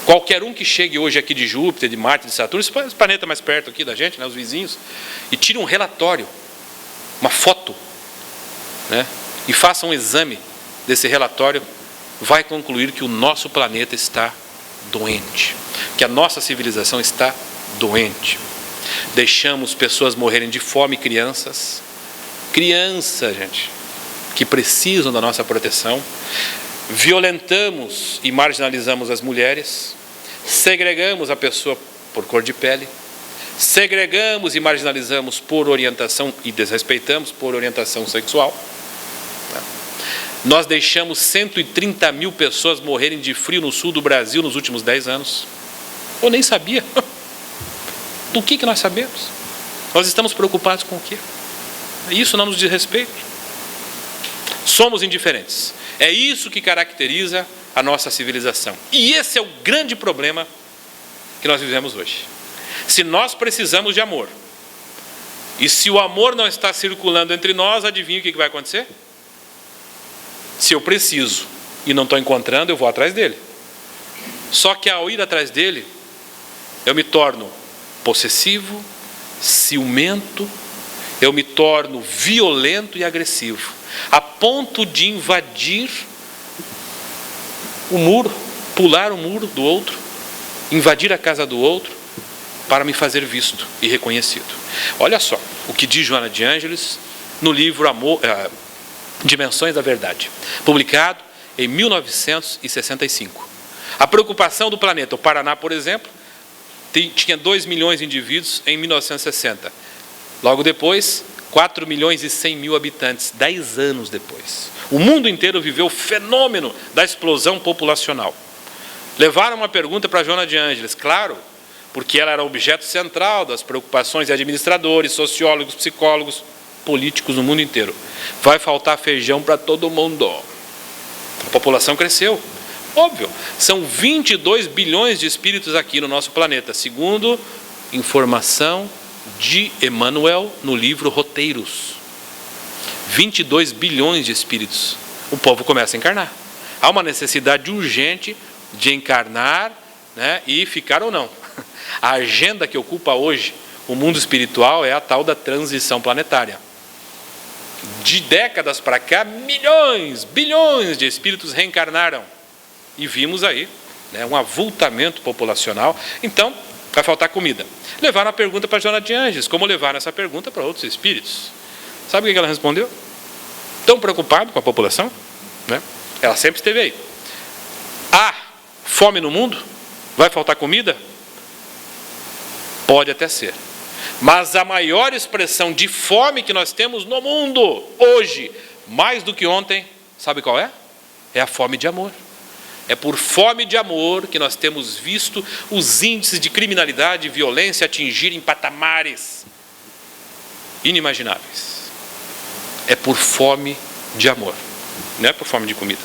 Qualquer um que chegue hoje aqui de Júpiter, de Marte, de Saturno, esse planeta mais perto aqui da gente, né, os vizinhos, e tire um relatório, uma foto, né, e faça um exame desse relatório, vai concluir que o nosso planeta está doente, que a nossa civilização está doente. Deixamos pessoas morrerem de fome, crianças, gente, que precisam da nossa proteção. Violentamos e marginalizamos as mulheres, segregamos a pessoa por cor de pele, segregamos e marginalizamos por orientação e desrespeitamos por orientação sexual. Nós deixamos 130 mil pessoas morrerem de frio no sul do Brasil nos últimos 10 anos. Eu nem sabia. Do que nós sabemos? Nós estamos preocupados com o quê? Isso não nos diz respeito. Somos indiferentes. É isso que caracteriza a nossa civilização. E esse é o grande problema que nós vivemos hoje. Se nós precisamos de amor, e se o amor não está circulando entre nós, adivinha o que vai acontecer? Se eu preciso e não estou encontrando, eu vou atrás dele. Só que ao ir atrás dele, eu me torno possessivo, ciumento, eu me torno violento e agressivo, a ponto de invadir o muro, pular o muro do outro, invadir a casa do outro, para me fazer visto e reconhecido. Olha só o que diz Joana de Ângeles no livro Dimensões da Verdade, publicado em 1965. A preocupação do planeta. O Paraná, por exemplo, tinha 2 milhões de indivíduos em 1960. Logo depois, 4 milhões e 100 mil habitantes, 10 anos depois. O mundo inteiro viveu o fenômeno da explosão populacional. Levaram uma pergunta para Joana de Ângeles, claro, porque ela era objeto central das preocupações de administradores, sociólogos, psicólogos, políticos no mundo inteiro. Vai faltar feijão para todo mundo. A população cresceu. Óbvio, são 22 bilhões de espíritos aqui no nosso planeta, segundo informação de Emmanuel no livro Roteiros. 22 bilhões de espíritos. O povo começa a encarnar. Há uma necessidade urgente de encarnar, né, e ficar ou não. A agenda que ocupa hoje o mundo espiritual é a tal da transição planetária. De décadas para cá, milhões, bilhões de espíritos reencarnaram. E vimos aí, né, um avultamento populacional. Então, vai faltar comida. Levaram a pergunta para Joana de Ângeles, como levaram essa pergunta para outros espíritos. Sabe o que ela respondeu? Tão preocupado com a população, né? Ela sempre esteve aí. Há fome no mundo? Vai faltar comida? Pode até ser. Mas a maior expressão de fome que nós temos no mundo, hoje, mais do que ontem, sabe qual é? É a fome de amor. É por fome de amor que nós temos visto os índices de criminalidade e violência atingirem patamares inimagináveis. É por fome de amor, não é por fome de comida.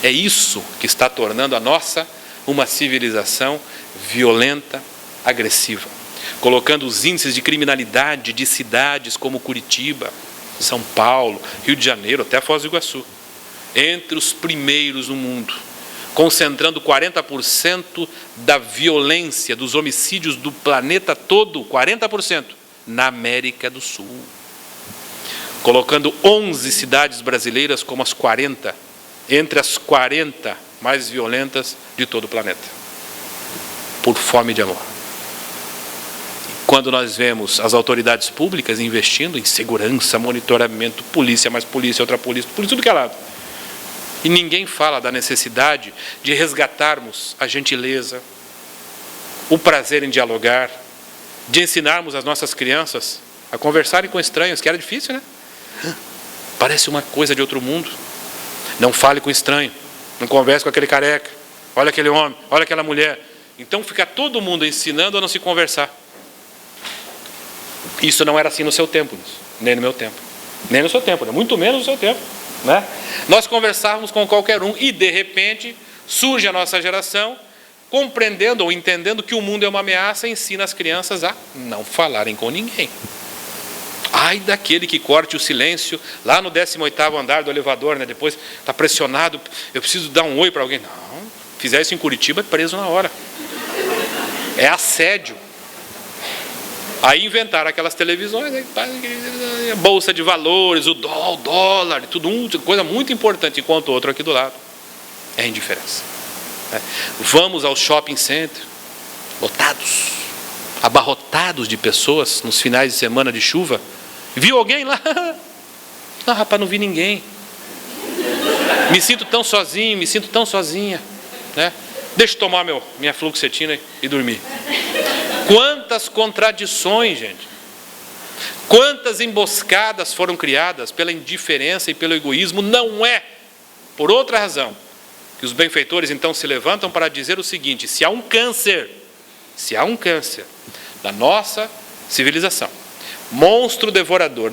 É isso que está tornando a nossa uma civilização violenta, agressiva, colocando os índices de criminalidade de cidades como Curitiba, São Paulo, Rio de Janeiro, até Foz do Iguaçu, entre os primeiros no mundo, concentrando 40% da violência, dos homicídios do planeta todo, 40%, na América do Sul. Colocando 11 cidades brasileiras como as 40, entre as 40 mais violentas de todo o planeta. Por fome de amor. Quando nós vemos as autoridades públicas investindo em segurança, monitoramento, polícia, mais polícia, outra polícia, por tudo que é lado. E ninguém fala da necessidade de resgatarmos a gentileza, o prazer em dialogar, de ensinarmos as nossas crianças a conversarem com estranhos, que era difícil, né? Parece uma coisa de outro mundo. Não fale com estranho, não converse com aquele careca, olha aquele homem, olha aquela mulher. Então fica todo mundo ensinando a não se conversar. Isso não era assim no seu tempo, nem no meu tempo, nem no seu tempo, né? Muito menos no seu tempo, né? Nós conversávamos com qualquer um e de repente surge a nossa geração compreendendo ou entendendo que o mundo é uma ameaça e ensina as crianças a não falarem com ninguém. Ai daquele que corte o silêncio lá no 18º andar do elevador, né? Depois está pressionado, eu preciso dar um oi para alguém. Não, fizer isso em Curitiba é preso na hora. É assédio. Aí inventaram aquelas televisões, a bolsa de valores, o dólar, tudo coisa muito importante, enquanto o outro aqui do lado é a indiferença. Vamos ao shopping center, lotados, abarrotados de pessoas nos finais de semana de chuva. Viu alguém lá? Não, rapaz, não vi ninguém. Me sinto tão sozinho, me sinto tão sozinha, né? Deixa eu tomar minha fluoxetina e dormir. Quantas contradições, gente. Quantas emboscadas foram criadas pela indiferença e pelo egoísmo. Não é por outra razão que os benfeitores então se levantam para dizer o seguinte: se há um câncer da nossa civilização, monstro devorador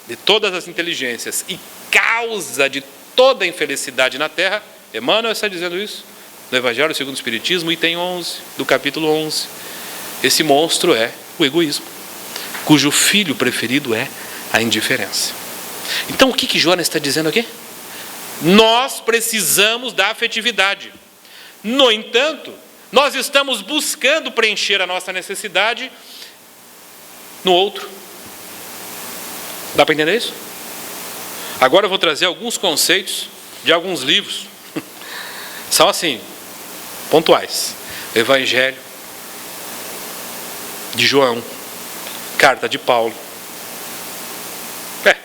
de todas as inteligências e causa de toda a infelicidade na Terra, Emmanuel está dizendo isso, do Evangelho segundo o Espiritismo, item 11, do capítulo 11. Esse monstro é o egoísmo, cujo filho preferido é a indiferença. Então o que Joana está dizendo aqui? Nós precisamos da afetividade. No entanto, nós estamos buscando preencher a nossa necessidade no outro. Dá para entender isso? Agora eu vou trazer alguns conceitos de alguns livros. São assim, pontuais. Evangelho de João, carta de Paulo.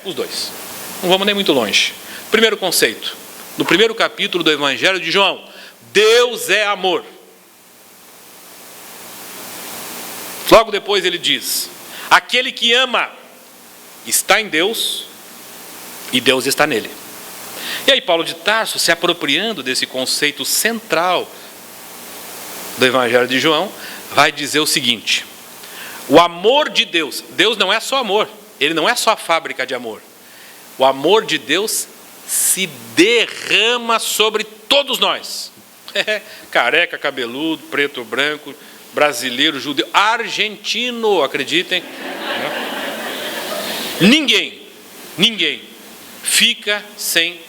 Os dois. Não vamos nem muito longe. Primeiro conceito. No primeiro capítulo do Evangelho de João. Deus é amor. Logo depois ele diz: aquele que ama está em Deus e Deus está nele. E aí Paulo de Tarso, se apropriando desse conceito central do Evangelho de João, vai dizer o seguinte: o amor de Deus, Deus não é só amor, Ele não é só a fábrica de amor. O amor de Deus se derrama sobre todos nós. Careca, cabeludo, preto, branco, brasileiro, judeu, argentino, acreditem. Ninguém fica sem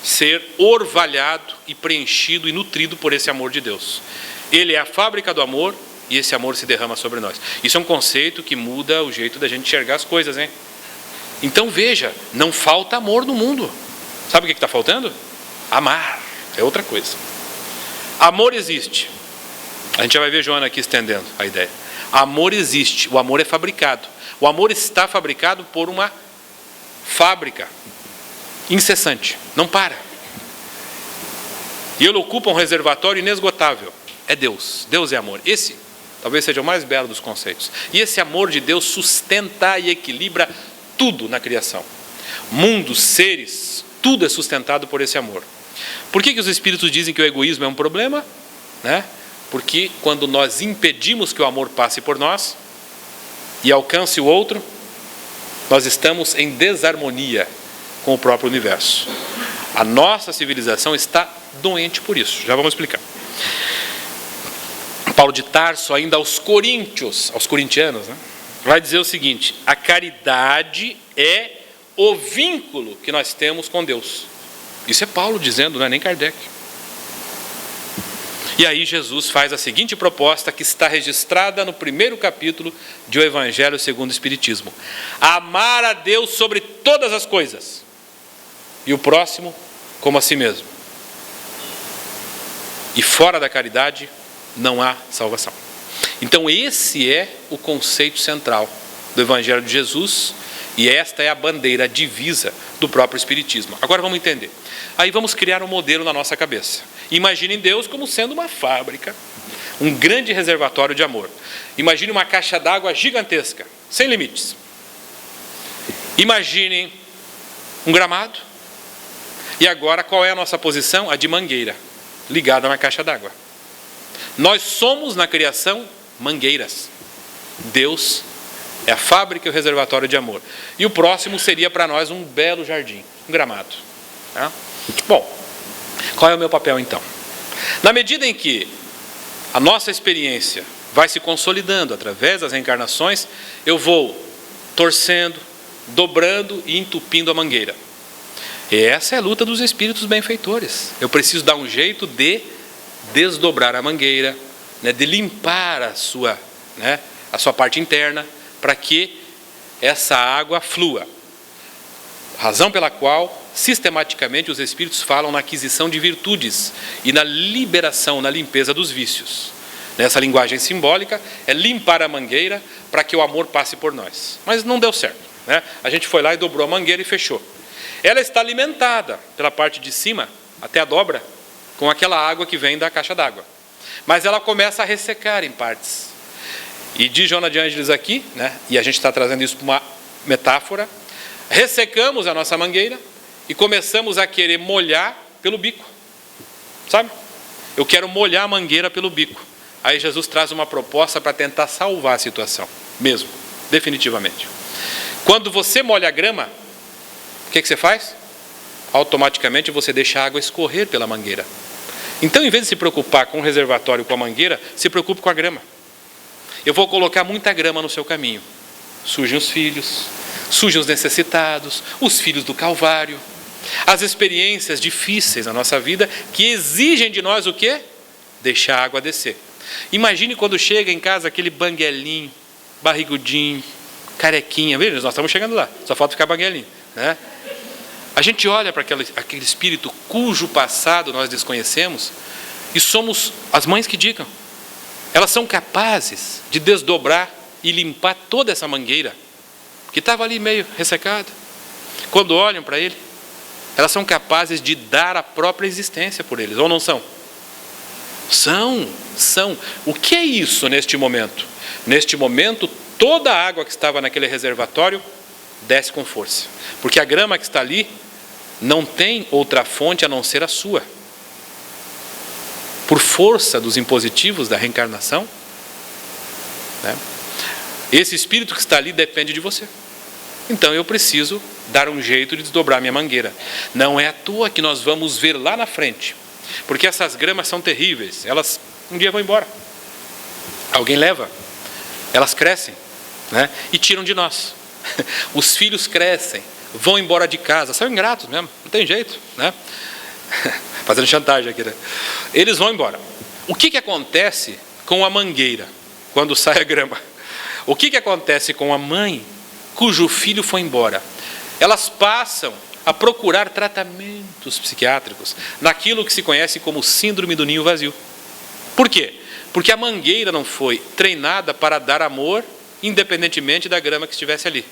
ser orvalhado e preenchido e nutrido por esse amor de Deus. Ele é a fábrica do amor e esse amor se derrama sobre nós. Isso é um conceito que muda o jeito da gente enxergar as coisas, hein? Então veja, não falta amor no mundo. Sabe o que está faltando? Amar, é outra coisa. Amor existe. A gente já vai ver Joana aqui estendendo a ideia. Amor existe, o amor é fabricado. O amor está fabricado por uma fábrica incessante, não para. E ele ocupa um reservatório inesgotável. É Deus, Deus é amor. Esse talvez seja o mais belo dos conceitos. E esse amor de Deus sustenta e equilibra tudo na criação. Mundos, seres, tudo é sustentado por esse amor. Por que os espíritos dizem que o egoísmo é um problema? Porque quando nós impedimos que o amor passe por nós e alcance o outro, nós estamos em desarmonia com o próprio universo. A nossa civilização está doente por isso. Já vamos explicar. Paulo de Tarso, ainda aos corintianos, vai dizer o seguinte: a caridade é o vínculo que nós temos com Deus. Isso é Paulo dizendo, não é nem Kardec. E aí Jesus faz a seguinte proposta, que está registrada no primeiro capítulo de O Evangelho segundo o Espiritismo: amar a Deus sobre todas as coisas e o próximo como a si mesmo. E fora da caridade não há salvação. Então esse é o conceito central do Evangelho de Jesus, e esta é a bandeira, a divisa do próprio Espiritismo. Agora vamos entender. Aí vamos criar um modelo na nossa cabeça. Imaginem Deus como sendo uma fábrica, um grande reservatório de amor. Imagine uma caixa d'água gigantesca, sem limites. Imaginem um gramado. E agora qual é a nossa posição? A de mangueira, ligada na caixa d'água. Nós somos na criação mangueiras. Deus é a fábrica e o reservatório de amor. E o próximo seria para nós um belo jardim, um gramado. Bom, qual é o meu papel então? Na medida em que a nossa experiência vai se consolidando através das reencarnações, eu vou torcendo, dobrando e entupindo a mangueira. E essa é a luta dos espíritos benfeitores. Eu preciso dar um jeito de desdobrar a mangueira, de limpar a sua parte interna, para que essa água flua. Razão pela qual, sistematicamente, os espíritos falam na aquisição de virtudes e na liberação, na limpeza dos vícios. Nessa linguagem simbólica, é limpar a mangueira para que o amor passe por nós. Mas não deu certo. A gente foi lá e dobrou a mangueira e fechou. Ela está alimentada pela parte de cima, até a dobra, com aquela água que vem da caixa d'água. Mas ela começa a ressecar em partes. E diz Joana de Ângeles aqui, e a gente está trazendo isso para uma metáfora, ressecamos a nossa mangueira e começamos a querer molhar pelo bico. Sabe? Eu quero molhar a mangueira pelo bico. Aí Jesus traz uma proposta para tentar salvar a situação. Mesmo, definitivamente. Quando você molha a grama, o que você faz? Automaticamente você deixa a água escorrer pela mangueira. Então, em vez de se preocupar com o reservatório, com a mangueira, se preocupe com a grama. Eu vou colocar muita grama no seu caminho. Surgem os filhos, surgem os necessitados, os filhos do Calvário, as experiências difíceis na nossa vida que exigem de nós o quê? Deixar a água descer. Imagine quando chega em casa aquele banguelinho, barrigudinho, carequinha. Veja, nós estamos chegando lá, só falta ficar banguelinho, né? A gente olha para aquele espírito cujo passado nós desconhecemos e somos as mães que digam. Elas são capazes de desdobrar e limpar toda essa mangueira que estava ali meio ressecada. Quando olham para ele, elas são capazes de dar a própria existência por eles, ou não são? São. O que é isso neste momento? Neste momento, toda a água que estava naquele reservatório desce com força. Porque a grama que está ali não tem outra fonte a não ser a sua. Por força dos impositivos da reencarnação, né? Esse espírito que está ali depende de você. Então eu preciso dar um jeito de desdobrar minha mangueira. Não é à toa que nós vamos ver lá na frente. Porque essas gramas são terríveis. Elas um dia vão embora. Alguém leva. Elas crescem, né? E tiram de nós. Os filhos crescem, vão embora de casa. São ingratos mesmo, não tem jeito, né? Fazendo chantagem aqui, né? Eles vão embora. O que acontece com a mangueira quando sai a grama? O que acontece com a mãe cujo filho foi embora? Elas passam a procurar tratamentos psiquiátricos naquilo que se conhece como síndrome do ninho vazio. Por quê? Porque a mangueira não foi treinada para dar amor independentemente da grama que estivesse ali.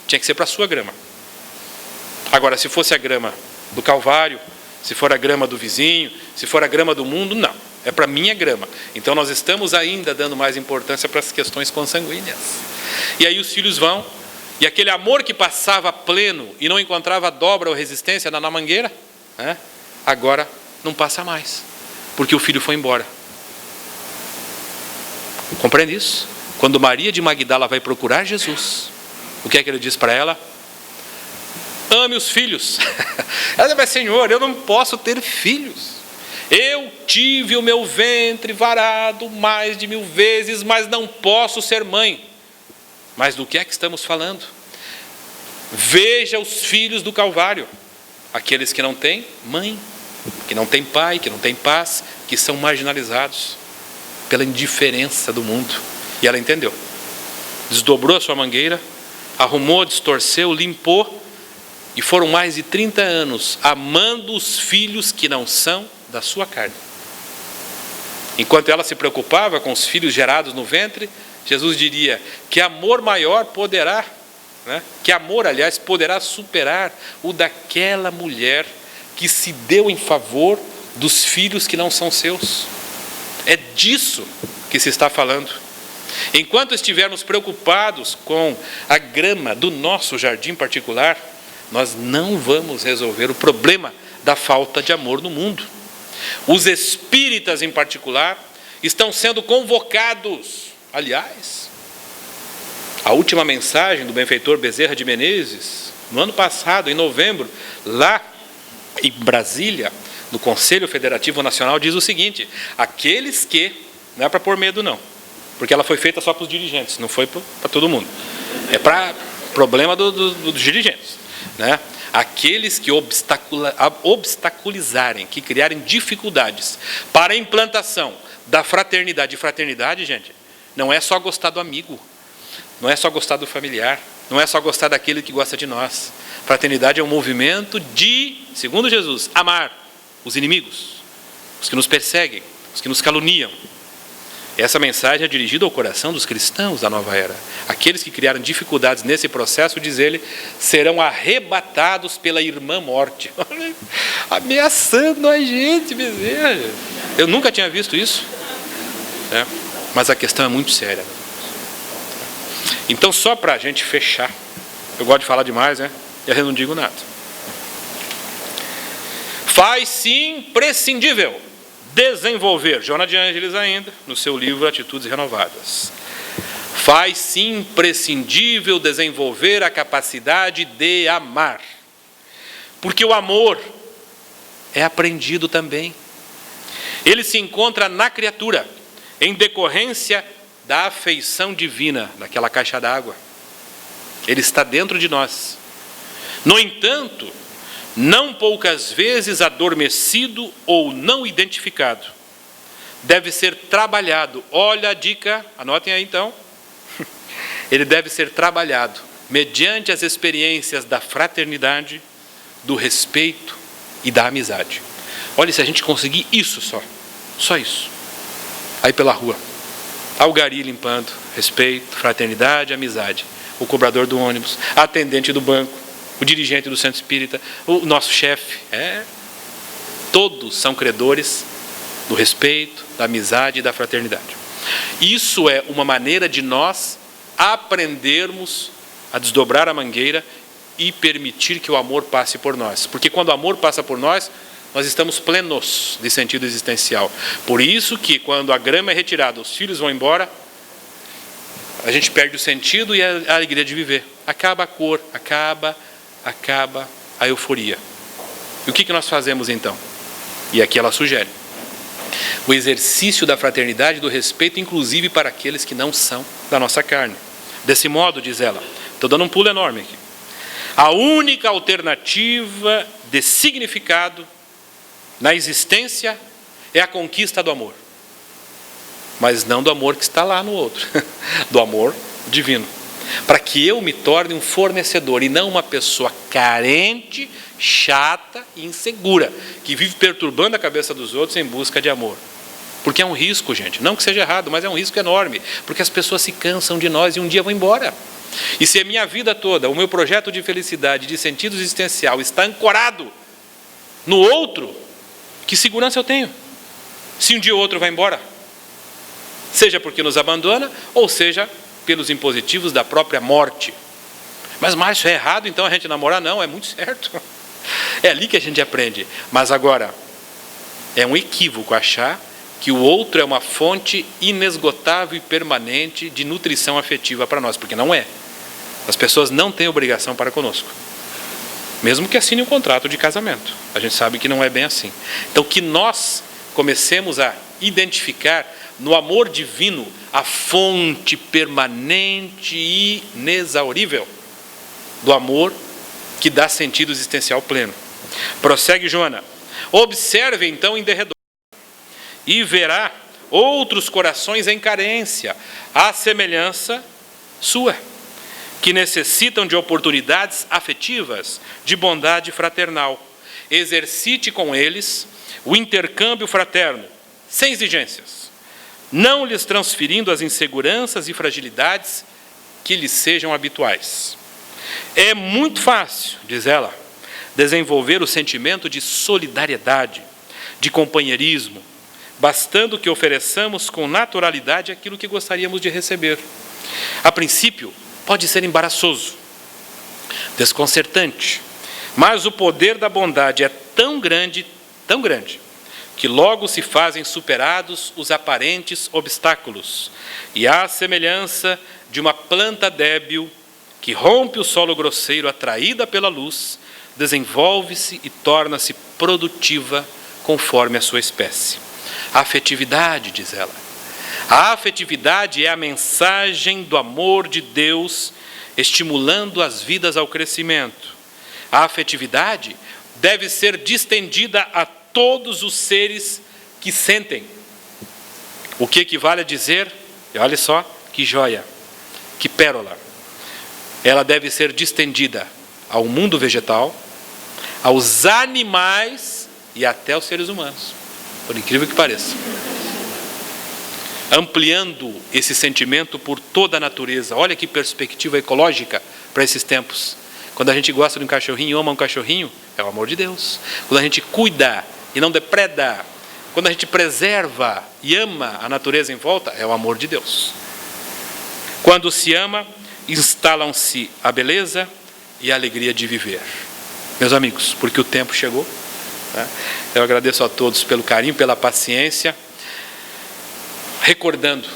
Tinha que ser para a sua grama. Agora, se fosse a grama do Calvário, se for a grama do vizinho, se for a grama do mundo, não. É para a minha grama. Então nós estamos ainda dando mais importância para as questões consanguíneas. E aí os filhos vão, e aquele amor que passava pleno e não encontrava dobra ou resistência na mangueira, né? Agora não passa mais, porque o filho foi embora. Compreende isso? Quando Maria de Magdala vai procurar Jesus, o que é que ele diz para ela? Ame os filhos. Ela diz, Senhor, eu não posso ter filhos. Eu tive o meu ventre varado mais de 1000 vezes, mas não posso ser mãe. Mas do que é que estamos falando? Veja os filhos do Calvário. Aqueles que não têm mãe, que não têm pai, que não têm paz, que são marginalizados pela indiferença do mundo. E ela entendeu. Desdobrou a sua mangueira, arrumou, distorceu, limpou, e foram mais de 30 anos amando os filhos que não são da sua carne. Enquanto ela se preocupava com os filhos gerados no ventre, Jesus diria, que amor maior poderá, né? Que amor, aliás, poderá superar o daquela mulher que se deu em favor dos filhos que não são seus. É disso que se está falando. Enquanto estivermos preocupados com a grama do nosso jardim particular, nós não vamos resolver o problema da falta de amor no mundo. Os espíritas, em particular, estão sendo convocados. Aliás, a última mensagem do benfeitor Bezerra de Menezes, no ano passado, em novembro, lá em Brasília, no Conselho Federativo Nacional, diz o seguinte: aqueles que, não é para pôr medo não, porque ela foi feita só para os dirigentes, não foi para todo mundo, é para problema dos dirigentes, né? Aqueles que obstaculizarem, que criarem dificuldades para a implantação da fraternidade. E fraternidade, gente, não é só gostar do amigo, não é só gostar do familiar, não é só gostar daquele que gosta de nós. Fraternidade é um movimento de, segundo Jesus, amar os inimigos, os que nos perseguem, os que nos caluniam. Essa mensagem é dirigida ao coração dos cristãos da nova era. Aqueles que criaram dificuldades nesse processo, diz ele, serão arrebatados pela irmã morte. Ameaçando a gente, Bezerra. Eu nunca tinha visto isso, né? Mas a questão é muito séria. Então, só para a gente fechar, eu gosto de falar demais, né? E eu não digo nada. Faz-se imprescindível desenvolver, Joana de Ângeles ainda, no seu livro Atitudes Renovadas, faz-se imprescindível desenvolver a capacidade de amar, porque o amor é aprendido também. Ele se encontra na criatura, em decorrência da afeição divina, daquela caixa d'água. Ele está dentro de nós. No entanto, não poucas vezes adormecido ou não identificado. Deve ser trabalhado. Olha a dica, anotem aí então. Ele deve ser trabalhado mediante as experiências da fraternidade, do respeito e da amizade. Olha, se a gente conseguir isso só isso. Aí pela rua, o gari limpando, respeito, fraternidade, amizade. O cobrador do ônibus, a atendente do banco, o dirigente do centro espírita, o nosso chefe. Todos são credores do respeito, da amizade e da fraternidade. Isso é uma maneira de nós aprendermos a desdobrar a mangueira e permitir que o amor passe por nós. Porque quando o amor passa por nós, nós estamos plenos de sentido existencial. Por isso que quando a grama é retirada, os filhos vão embora, a gente perde o sentido e a alegria de viver. Acaba a cor, acaba a euforia. E o que nós fazemos então? E aqui ela sugere o exercício da fraternidade e do respeito, inclusive para aqueles que não são da nossa carne. Desse modo, diz ela, estou dando um pulo enorme aqui, a única alternativa de significado na existência é a conquista do amor. Mas não do amor que está lá no outro, do amor divino. Para que eu me torne um fornecedor e não uma pessoa carente, chata e insegura, que vive perturbando a cabeça dos outros em busca de amor. Porque é um risco, gente. Não que seja errado, mas é um risco enorme. Porque as pessoas se cansam de nós e um dia vão embora. E se a minha vida toda, o meu projeto de felicidade, de sentido existencial está ancorado no outro, que segurança eu tenho? Se um dia o outro vai embora? Seja porque nos abandona, ou seja, pelos impositivos da própria morte. Mas Márcio, é errado então a gente namorar? Não, é muito certo. É ali que a gente aprende. Mas agora, é um equívoco achar que o outro é uma fonte inesgotável e permanente de nutrição afetiva para nós, porque não é. As pessoas não têm obrigação para conosco. Mesmo que assine um contrato de casamento. A gente sabe que não é bem assim. Então, que nós comecemos a identificar no amor divino a fonte permanente e inexaurível do amor que dá sentido existencial pleno. Prossegue Joana. Observe então em derredor e verá outros corações em carência, à semelhança sua, que necessitam de oportunidades afetivas, de bondade fraternal. Exercite com eles o intercâmbio fraterno, sem exigências, não lhes transferindo as inseguranças e fragilidades que lhes sejam habituais. É muito fácil, diz ela, desenvolver o sentimento de solidariedade, de companheirismo, bastando que ofereçamos com naturalidade aquilo que gostaríamos de receber. A princípio, pode ser embaraçoso, desconcertante, mas o poder da bondade é tão grande, que logo se fazem superados os aparentes obstáculos, e à semelhança de uma planta débil que rompe o solo grosseiro atraída pela luz, desenvolve-se e torna-se produtiva conforme a sua espécie. A afetividade, diz ela, a afetividade é a mensagem do amor de Deus estimulando as vidas ao crescimento. A afetividade deve ser distendida a todos os seres que sentem. O que equivale a dizer, olha só, que joia, que pérola. Ela deve ser distendida ao mundo vegetal, aos animais e até aos seres humanos, por incrível que pareça. Ampliando esse sentimento por toda a natureza. Olha que perspectiva ecológica para esses tempos. Quando a gente gosta de um cachorrinho, ama um cachorrinho, é o amor de Deus. Quando a gente cuida e não depreda, quando a gente preserva e ama a natureza em volta, é o amor de Deus. Quando se ama, instalam-se a beleza e a alegria de viver. Meus amigos, porque o tempo chegou, né? Eu agradeço a todos pelo carinho, pela paciência, recordando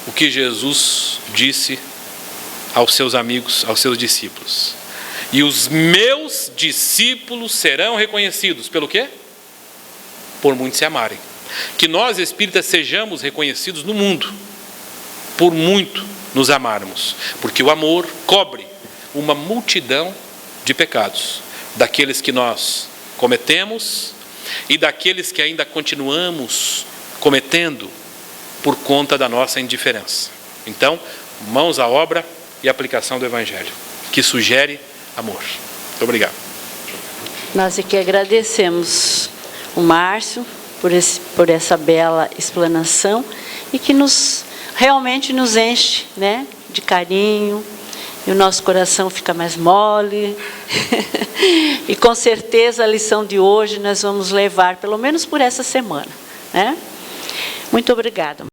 o que Jesus disse aos seus amigos, aos seus discípulos. E os meus discípulos serão reconhecidos pelo quê? Por muitos se amarem. que nós espíritas sejamos reconhecidos no mundo, por muito nos amarmos, porque o amor cobre uma multidão de pecados, daqueles que nós cometemos e daqueles que ainda continuamos cometendo por conta da nossa indiferença. Então, mãos à obra e aplicação do Evangelho, que sugere amor. Muito obrigado. Nós aqui agradecemos o Márcio por essa bela explanação e que realmente nos enche, né, de carinho, e o nosso coração fica mais mole. E com certeza a lição de hoje nós vamos levar, pelo menos por essa semana, né? Muito obrigada.